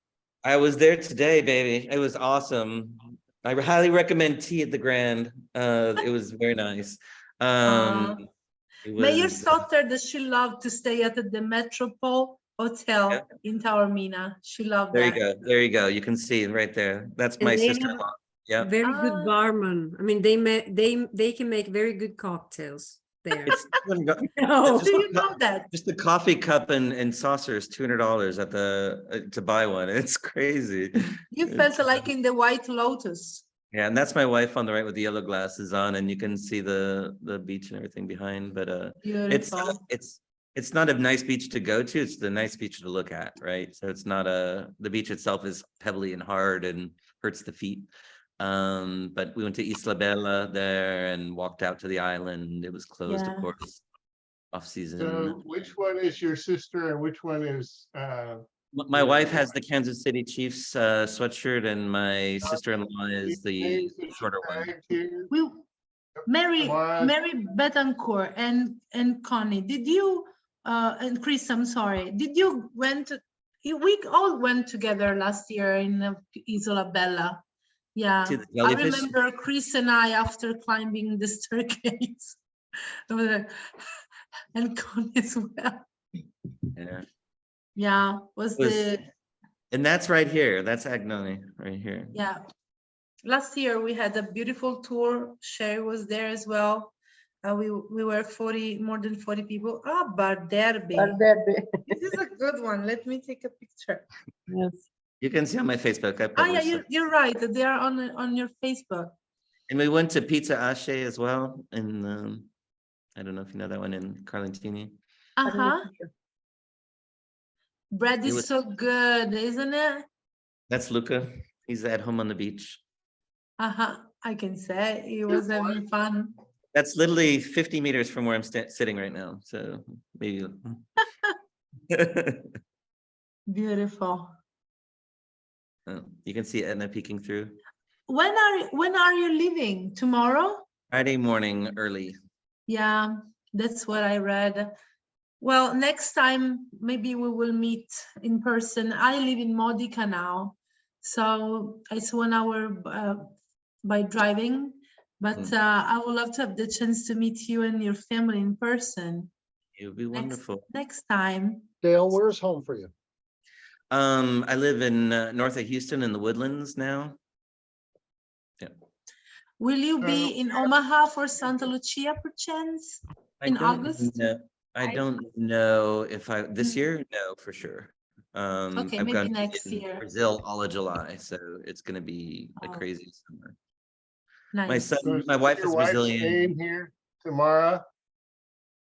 I was there today, baby. It was awesome. I highly recommend tea at the Grand. It was very nice. Mayor Sotter, does she love to stay at the Metropole Hotel in Taormina? She loved There that. you go. There you go. You can see right there. That's And my they have sister-in-law. Yeah. Very good barman. I mean, they can make very good cocktails there. How do you know that? Just the coffee cup and saucer is $200 at to buy one. It's crazy. You felt like in the White Lotus. Yeah, and that's my wife on the right with the yellow glasses on, and you can see the beach and everything behind. But Beautiful. it's it's not a nice beach to go to, it's the nice beach to look at, right? So it's not the beach itself is pebbly and hard and hurts the feet. But we went to Isla Bella there and walked out to the island. It was closed, of course, off season. So which one is your sister and which one is My wife has the Kansas City Chiefs sweatshirt, and my sister-in-law is the shorter one. Mary Betancourt and Connie, did you and Chris, I'm sorry, did you we all went together last year in Isola Bella? Yeah, To the I jellyfish? remember Chris and I after climbing the staircase. And Connie as well. Yeah. Yeah, And that's right here. That's Agnoni right here. yeah. Last year we had a beautiful tour. Sherry was there as well. We were more than 40 people. Ah, Barderbe. This is a good one. Let me take a picture. Yes. You can see on my Facebook. I Ah, yeah, published it. you're right. They are on your Facebook. And we went to Pizza Ashe as well. And I don't know if you know that one in Carlentini. Uh-huh. Bread is so good, isn't it? That's Luca. He's at home on the beach. Uh-huh. I can say he was having fun. That's literally 50 meters from where I'm sitting right now. So maybe. Beautiful. You can see Edna peeking through. When are you leaving? Tomorrow? Friday morning early. Yeah, that's what I read. Well, next time maybe we will meet in person. I live in Modica now, so it's 1 hour by driving. But I would love to have the chance to meet you and your family in person. It would be wonderful. Next time. Dale, where's home for you? I live in north of Houston in the Woodlands now. Yeah. Will you be in Omaha for Santa Lucia perchance in August? I don't know if this year, no, for sure. Okay, I've maybe gone next in year. Brazil all of July, so it's going to be a crazy summer. Nice. My son, my wife is Brazilian. Staying here tomorrow.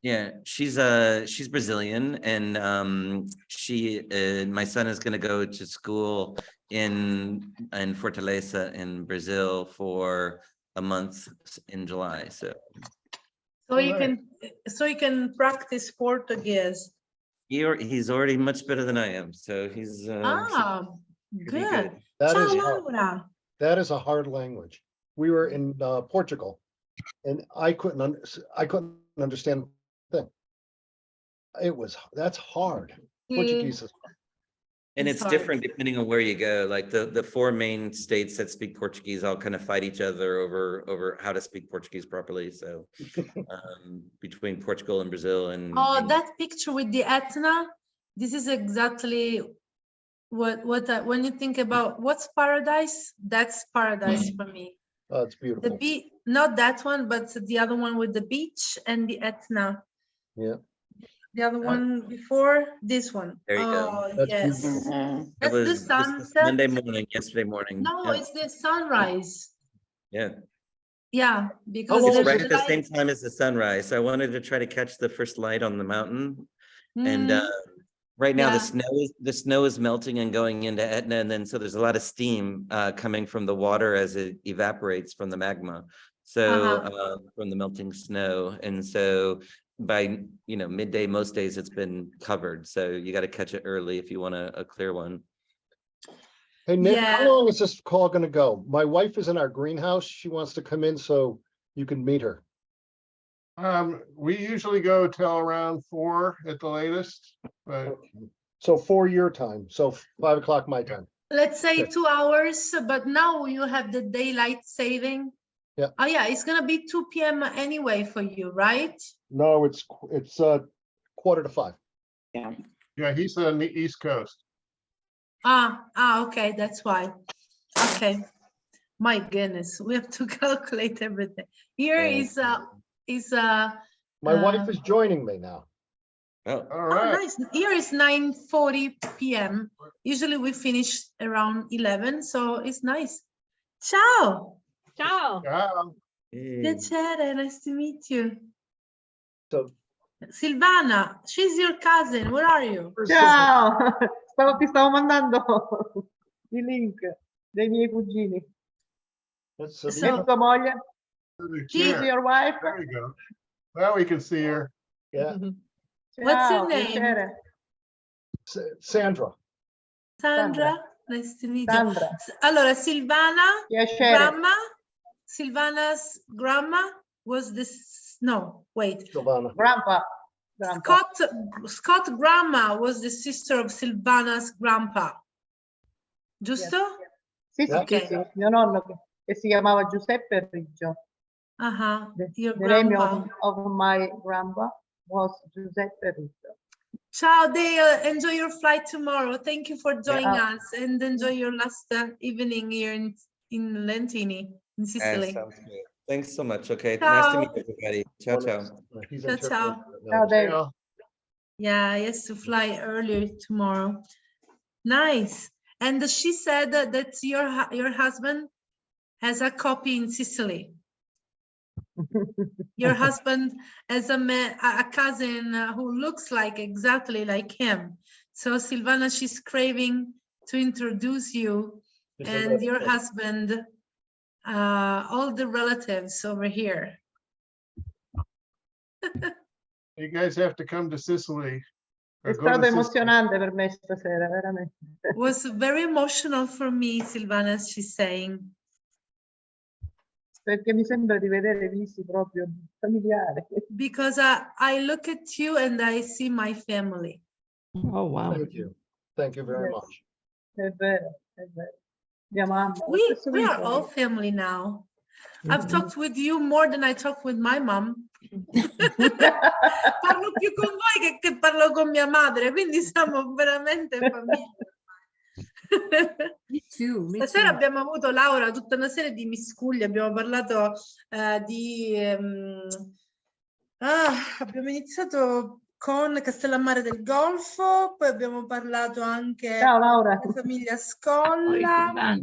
Yeah, she's Brazilian, and my son is going to go to school in Fortaleza in Brazil for a month in July. So you can practice Portuguese. He's already much better than I am, so he's good. That Ciao, is Laura. That is a hard language. We were in Portugal, and I couldn't understand the thing. That's hard. Portuguese is hard. And it's different depending on where you go. Like the four main states that speak Portuguese all kind of fight each other over how to speak Portuguese properly. So between Portugal and Brazil and That picture with the Etna, this is exactly what when you think about what's paradise, that's paradise for me. Oh, it's beautiful. The beach, not that one, but the other one with the beach and the Etna. Yeah. The other one before this one. There you go. That's Yes. That That's was, the this was sunset. Monday morning, yesterday morning. No, Yeah. it's the sunrise. Yeah. Yeah, because It's there's right at the light. same time as the sunrise. So I wanted to try to catch the first light on the mountain. And right now the snow is melting and going into Etna, and then so there's a lot of steam coming from the water as it evaporates from the magma. So from the melting snow, and so by midday most days it's been covered. So you got to catch it early if you want a clear one. Hey Nick, how long is this call going to go? My wife is in our greenhouse. She wants to come in so you can meet her. We usually go till around 4 at the latest, but so 4 your time, so 5 o'clock my time. Let's say 2 hours, but now you have the daylight saving. Yeah. Oh yeah, it's gonna be 2 p.m. anyway for you, right? No, it's 4:45. Yeah. Yeah, he's on the East Coast. Okay, that's why. Okay. My goodness, we have to calculate everything. Here My wife is joining me now. Oh, all right. Nice. Here is 9:40 p.m. Usually we finish around 11, so it's nice. Ciao. Ciao. Ciao. Piacere, nice to meet you. So Silvana, she's your cousin. Where are you? Ciao, ti stavo mandando i link dei miei cugini. That's E So- tua moglie? the She's chair. your wife? There we go. Now we can see her. Yeah, What's your Ciao, name? piacere. Sandra. Sandra. Nice to meet you. Sandra. Allora, Silvana, Piacere. grandma, Silvana's grandma was this, no, wait. Silvana. Grandpa. Scott grandma was the sister of Silvana's grandpa. Giusto? Sì, sì, Ok. sì, sì, mio nonno che si chiamava Giuseppe Riggio. Your The name grandpa. of my grandpa was Giuseppe Riggio. Ciao Dale, enjoy your flight tomorrow. Thank you for joining Yeah. us and enjoy your last evening here in Lentini, in Sicily. Sounds good. Thanks so much. Okay, nice to Ciao. meet everybody. Ciao, ciao. He's Ciao, interpreting ciao. right now. Ciao, Dave. Yeah, he has to fly earlier tomorrow. Nice. And she said that your husband has a copy in Sicily. Your husband has a cousin who looks exactly like him. So Silvana, she's craving to introduce you and your husband, all the relatives over here. You guys have to come to Sicily. È or go to stato Sicily. emozionante per me stasera, veramente. Was very emotional for me, Silvana, as she's saying. Perché mi sembra di vedere visi proprio familiari. Because I look at you and I see my family. Oh, wow. Thank you. Thank you very Yes. much. È vero, è vero. Mia mamma. We are all family now. I've talked with you more than I talk with my mom. Parlo più con voi che parlo con mia madre, quindi siamo veramente famiglia. Me too. Me Stasera too. abbiamo avuto, Laura, tutta una serie di miscugli, abbiamo parlato abbiamo iniziato con Castellammare del Golfo, poi abbiamo parlato anche Ciao, Laura. della famiglia Scolla,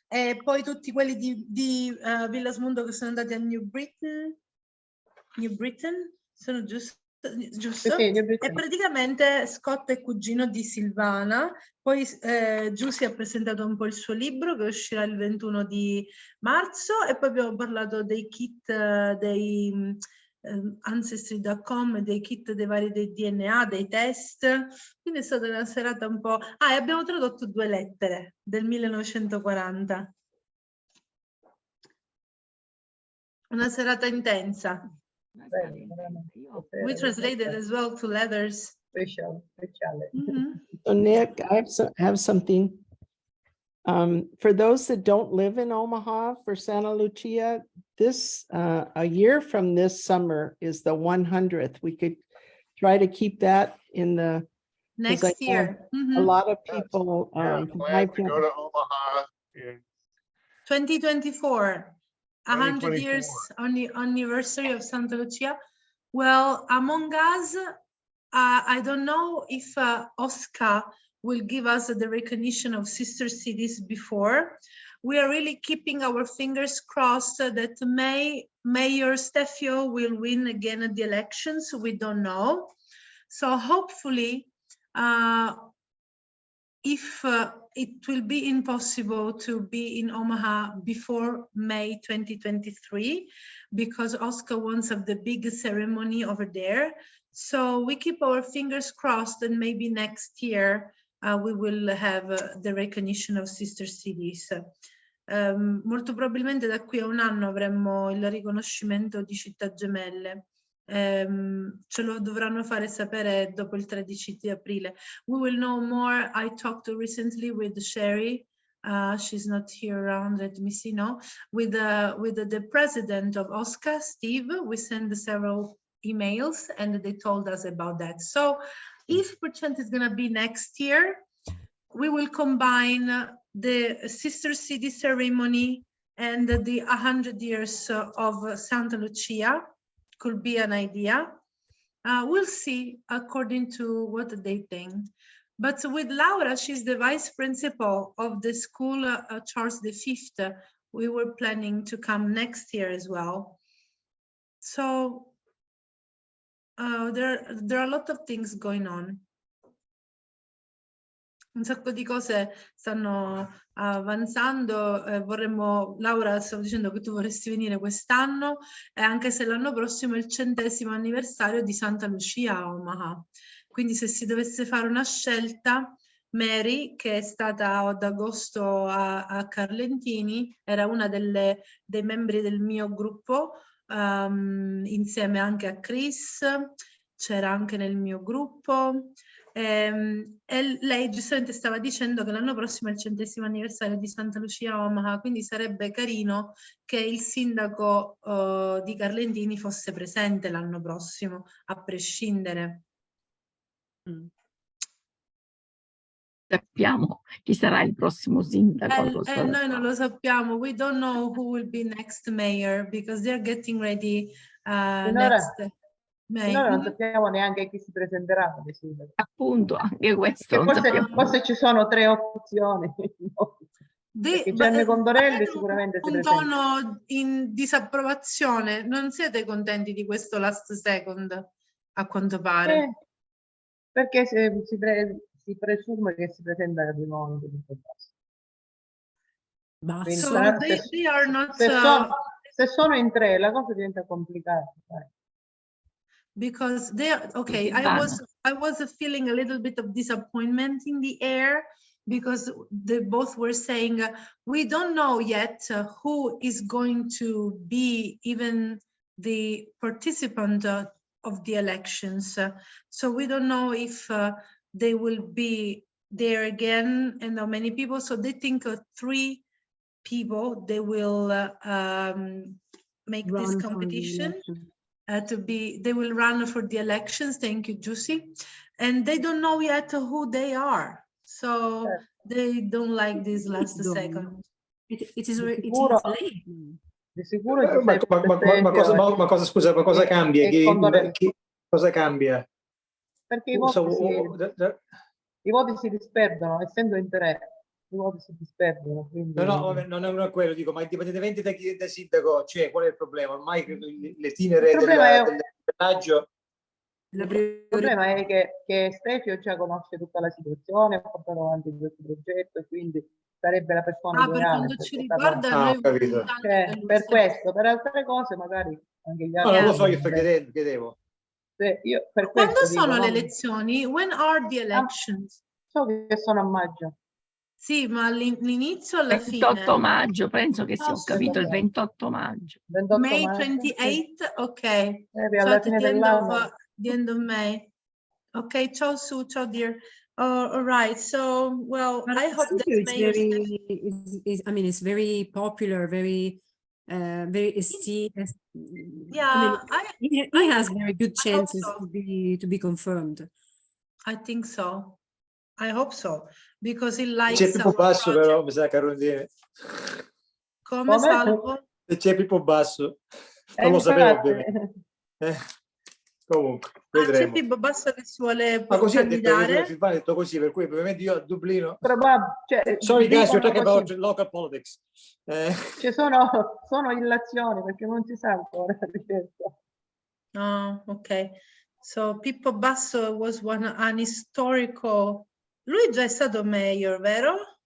e poi tutti quelli di Villasmundo che sono andati a New Britain, sono giusto? Giusto? Sì, New E Britain. praticamente Scott è cugino di Silvana, poi Giussi ha presentato un po' il suo libro che uscirà il 21 di marzo e poi abbiamo parlato dei kit dei Ancestry.com, dei kit dei DNA, dei test, quindi è stata una serata un po'... Ah, e abbiamo tradotto 2 lettere del 1940. Una serata intensa. We translated as well 2 letters. Speciale. So Nick, I have something. For those that don't live in Omaha for Santa Lucia, this a year from this summer is the 100th. We could try to keep that in the 'cause I Next year. know a lot of people Yeah, from plan my to go family- to Omaha in 2024, 100 years on the anniversary of Santa Lucia. Well, among us, I don't know if Oscar will give us the recognition of sister cities before. We are really keeping our fingers crossed that Mayor Stefio will win again at the elections. We don't know. So hopefully, if it will be impossible to be in Omaha before May 2023, because Oscar wants the big ceremony over there. So we keep our fingers crossed and maybe next year we will have the recognition of sister cities. Molto probabilmente da qui a un anno avremo il riconoscimento di città gemelle. Ce lo dovranno fare sapere dopo il 13 di aprile. We will know more. I talked recently with Sherry. She's not here around. Let me see. No, with the president of OSCA, Steve. We sent several emails and they told us about that. So if perchance it's gonna be next year, we will combine the sister city ceremony and the 100 years of Santa Lucia. Could be an idea. We'll see according to what they think. But with Laura, she's the vice principal of the school Charles V. We were planning to come next year as well. So there are a lot of things going on. Un sacco di cose stanno avanzando. Vorremmo, Laura, stavo dicendo che tu vorresti venire quest'anno, e anche se l'anno prossimo è il 100° anniversario di Santa Lucia a Omaha. Quindi se si dovesse fare una scelta, Mary, che è stata ad agosto a Carlentini, era una dei membri del mio gruppo, insieme anche a Chris, c'era anche nel mio gruppo. E lei giustamente stava dicendo che l'anno prossimo è il 100° anniversario di Santa Lucia a Omaha, quindi sarebbe carino che il sindaco di Carlentini fosse presente l'anno prossimo, a prescindere. Sappiamo chi sarà il prossimo sindaco. Noi non lo sappiamo. We don't know who will be next mayor because they're getting ready next May. Finora non sappiamo neanche chi si presenterà come sindaco. Appunto, anche questo. Forse ci sono 3 opzioni. Perché Gianni Condorelli sicuramente si un presenta. tono in disapprovazione. Non siete contenti di questo last second, a quanto pare? Perché si presume che si presenta di nuovo in questo caso. So they are not, se sono in 3 la cosa diventa complicata. Because they are okay. I was feeling a little bit of disappointment in the air because they both were saying we don't know yet who is going to be even the participant of the elections. So we don't know if they will be there again and how many people. So they think 3 people they will make this competition. They will run for the elections. Thank you, Juicy. And they don't know yet who they are. So they don't like this last second. It is late. Di sicuro ma cosa, scusa, ma cosa cambia? Cosa cambia? Perché i voti si disperdono, essendo in 3. I voti si disperdono. Quindi... No, vabbè, non è quello, dico, ma indipendentemente da chi da sindaco, cioè, qual è il problema? Ormai le tinere del villaggio. Il problema è che Stefio già conosce tutta la situazione, ha portato avanti questo progetto, quindi sarebbe la persona Per ideale. quando ci riguarda, noi per questo, per altre cose magari anche gli altri. Non lo so, io chiedevo. Quando sono le elezioni? When are the elections? So che sono a maggio. Sì, ma all'inizio o alla 28 fine? maggio, penso che sia, ho capito, il 28 maggio. May 28th? Ok. Alla So fine the end of May. Ok, ciao Sue, ciao dear. All right, so, well, I hope that it's very popular, very esteemed. Yeah, he has very good chances to be confirmed. I think so. I hope so, because he likes C'è Pippo Basso però, mi sa, Carlentini. Come Salvo? C'è Pippo Basso. Non lo sapevo ovviamente. Comunque, vedremo. C'è Pippo Basso che si vuole Ma così candidare. Silvana ha detto così, per cui ovviamente io a Dublino. Sorry guys, you're talking about local politics. Ci sono illazioni perché non si sa ancora. Oh, ok. So Pippo Basso was an historical. Lui già è stato mayor, vero?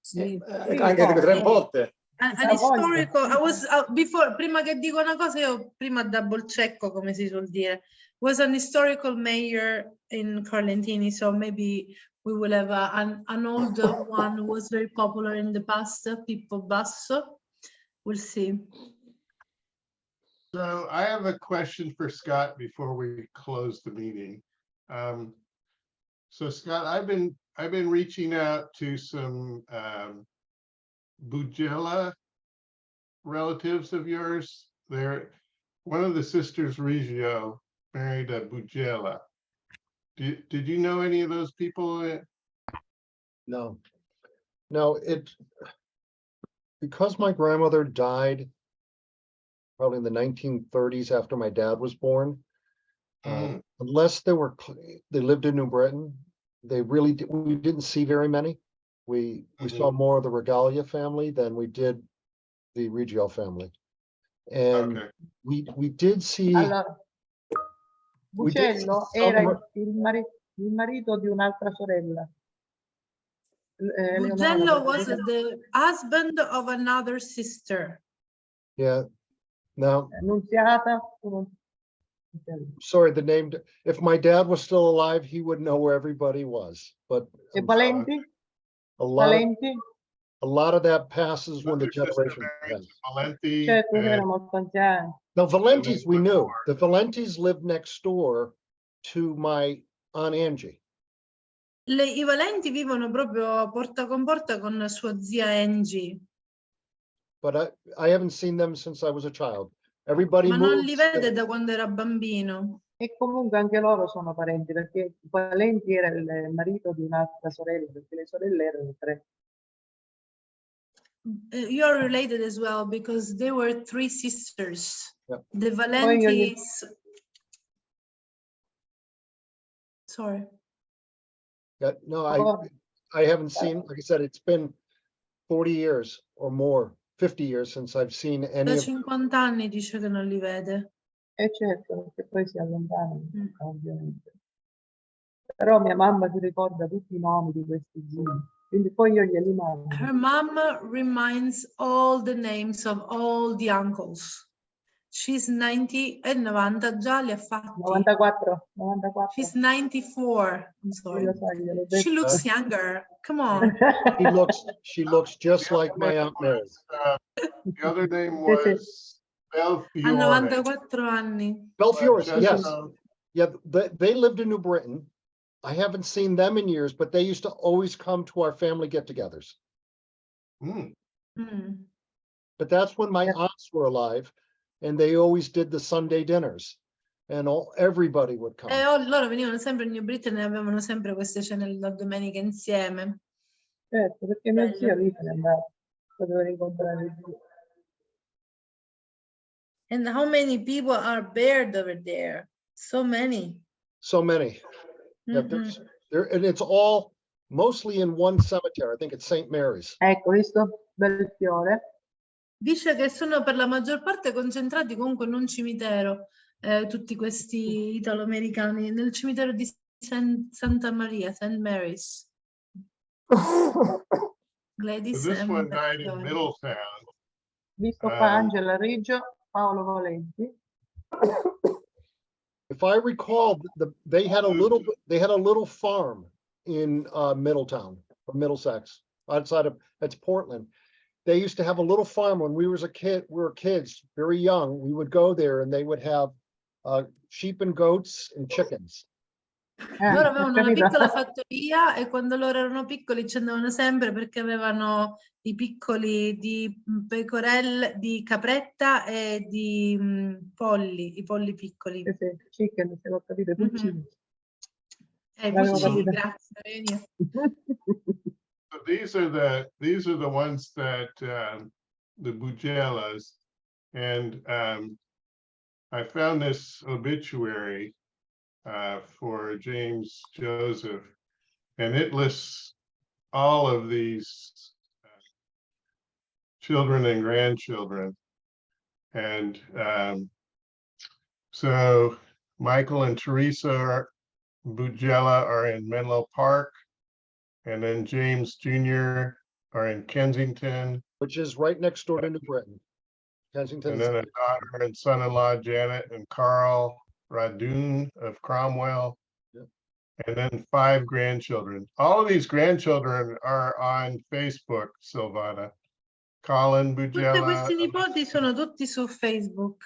Sì. Anche 3 volte. An historical. I was before. Prima che dico una cosa, io prima double checko, come si suol dire. Was an historical mayor in Carlentini, so maybe we will have an older one who was very popular in the past, Pippo Basso. We'll see. So I have a question for Scott before we close the meeting. So Scott, I've been reaching out to some Bugella relatives of yours. They're one of the sisters, Reggio, married a Bugella. Did you know any of those people? No, because my grandmother died probably in the 1930s after my dad was born. Unless they lived in New Britain, we didn't see very many. We saw more of the Regalia family than we did the Reggio family. And we did see We did see Bucello some era il marito di un'altra sorella. Eleonora, Bugello was perché- the husband of another sister. Yeah. Now, Annunziata. sorry, the name, if my dad was still alive, he would know where everybody was, but E I'm Valenti? a lot of, Valenti? a lot of that passes when the Another sister generation married pass. to Valenti, Certo, and era molto anziana. Now, Valenti's, we one knew. more. The Valenti's lived next door to my Aunt Angie. I Valenti vivono proprio porta con sua zia Angie, But I haven't seen them since I was a child. Everybody ma non li moves. vede da quando era bambino. E comunque anche loro sono parenti, perché Valenti era il marito di un'altra sorella, perché le sorelle erano 3. You are related as well because they were 3 sisters. Yep. The Poi io gli- Valentis. Sorry. Yeah, no, Oh. I haven't seen, like I said, it's been 40 years or more, 50 years since I've seen any Da of 50 anni dice che non li vede. E certo, perché poi si allontanano, ovviamente. Però mia mamma si ricorda tutti i nomi di questi zii, quindi poi io glieli mando. Her mom reminds all the names of all the uncles. She's 90 e 90 già li ha fatti. 94, 94. She's 94. I'm sorry. Io lo so, gliel'ho She detto. looks younger. Come on. she looks just like my Aunt Mary. The other name Sì, sì. was Belfiore. Ha 94 anni. Belfiore, yes. Francesco, Yeah, they lived in New Britain. I haven't seen them in years, but they used to always come to our family get-togethers. mm, Mm. But that's when my aunts were alive, and they always did the Sunday dinners, and everybody would come. Loro venivano sempre in New Britain e avevano sempre queste cene la domenica insieme. Certo, perché mio Bello. zio lì se n'è andato, potevo incontrare il zio. And how many people are buried over there? So many. So many. Yeah, there's there, and it's all mostly in one cemetery. I think it's St. Mary's. Ecco, visto? Belfiore. Dice che sono per la maggior parte concentrati comunque in un cimitero, tutti questi italo-americani, nel cimitero di Santa Maria, St. Mary's. Gladys so this and one died in Belfiore. Middletown. Visto qua Angela Riggio, Paolo Valenti. If I recall, they had a little farm in Middletown or Middlesex, outside of, that's Portland. They used to have a little farm when we were kids, very young. We would go there and they would have sheep and goats and chickens. Loro avevano una piccola fattoria e quando loro erano piccoli ci andavano sempre perché avevano i piccoli di pecorelle, di capretta e di polli, i polli piccoli. Chicken, se l'ho capito, pulcini. Pulcini, capito. grazie Renia. So these are the ones that the Bugellas, and I found this obituary for James Joseph, and it lists all of these children and grandchildren. And so Michael and Teresa Bugella are in Menlo Park, and then James Jr. are in Kensington. Which is right next door to New Britain. Kensington. And then a daughter and son-in-law, Janet and Carl Radoon of Cromwell. Yep. And then 5 grandchildren. All of these grandchildren are on Facebook, Silvana. Colin Tutti Bugella. questi nipoti sono tutti su Facebook.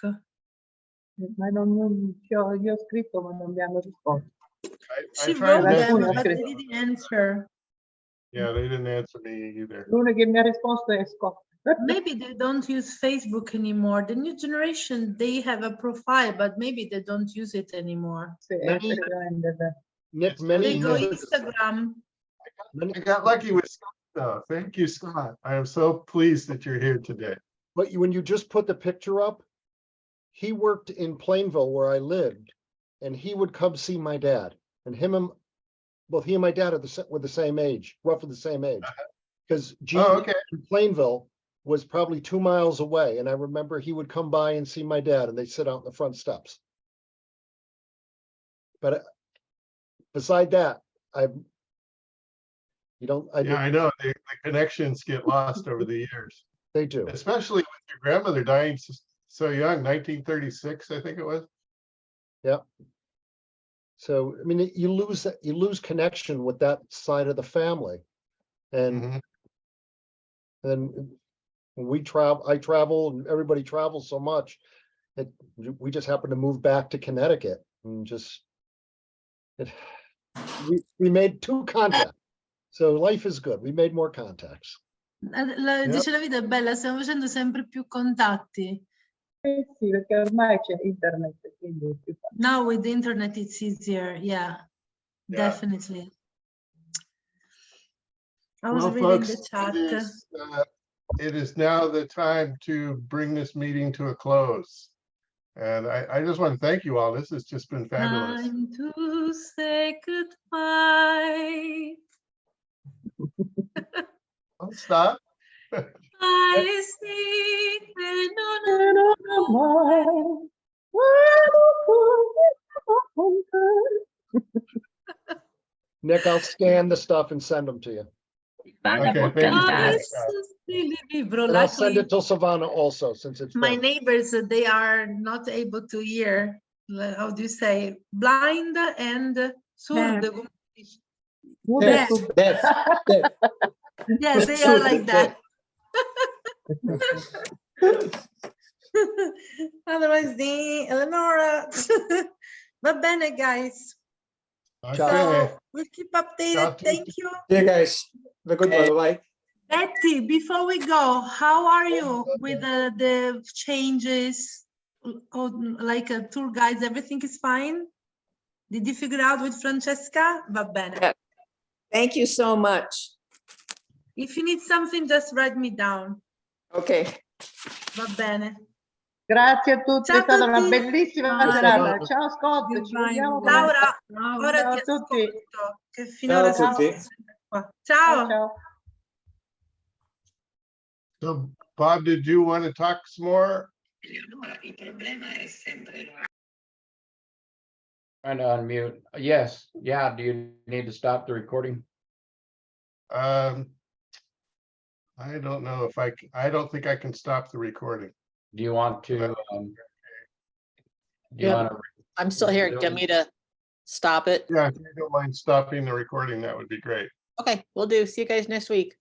Ma non gli ho scritto, ma non mi hanno risposto. She tried wrote that them, one. but they didn't answer. Yeah, they didn't answer me either. L'uno che mi ha risposto è Scott. Maybe they don't use Facebook anymore. The new generation, they have a profile, but maybe they don't use it anymore. Sì, effettivamente. Nick, They go users. Instagram. I got lucky with Scott, though. Thank you, Scott. I am so pleased that you're here today. But when you just put the picture up, he worked in Plainville where I lived, and he would come see my dad. And he and my dad were the same age, roughly the same age. Because in Plainville was probably 2 miles away. And I remember he would come by and see my dad, and they'd sit out in the front steps. But beside that, I Yeah, I know, the connections get lost over the years, they do. especially with your grandmother dying so young, 1936, I think it was. Yeah. So, I mean, you lose connection with that side of the family. And then when I travel and everybody travels so much, we just happen to move back to Connecticut and we made 2 contacts. So life is good. We made more contacts. Dice la vita è bella, stiamo facendo sempre più contatti. Sì, perché ormai c'è internet, quindi è più facile. Now with the internet it's easier, yeah. Definitely. I was Well, reading folks, the chat. it is now the time to bring this meeting to a close. And I just want to thank you all. This has just been fabulous. Time to say goodbye. Don't stop. I see Nick, I'll scan the stuff and send them to you. Okay, thank you so much. And I'll send it to Silvana also, since it's my done. neighbors, they are not able to hear, how do you say, blind and surdo. Deaf. Yes, they are like that. Otherwise, Eleonora. Va bene, guys. So we'll keep updated. Thank you. Yeah, guys. Have a good one. Bye. Betty, before we go, how are you with the changes? Like tour guides, everything is fine? Did you figure out with Francesca? Va bene. Yeah. Thank you so much. If you need something, just write me down. Okay. Va bene. Grazie a tutti, Ciao è stata una tutti. bellissima Ciao. serata. Ciao Scott, ci vediamo. Laura, ora Ciao ti a tutti. ascolto, che finora Ciao a tutti. sono sempre qua. Ciao. Ciao. So Bob, did you want to talk some more? Trying to unmute. Yes. Yeah. Do you need to stop the recording? I don't know if I don't think I can stop the recording. Do you want to? Do you Yeah. want to? I'm still here. Do you want me to stop it? Yeah, if you don't mind stopping the recording, that would be great. Okay, we'll do. See you guys next week.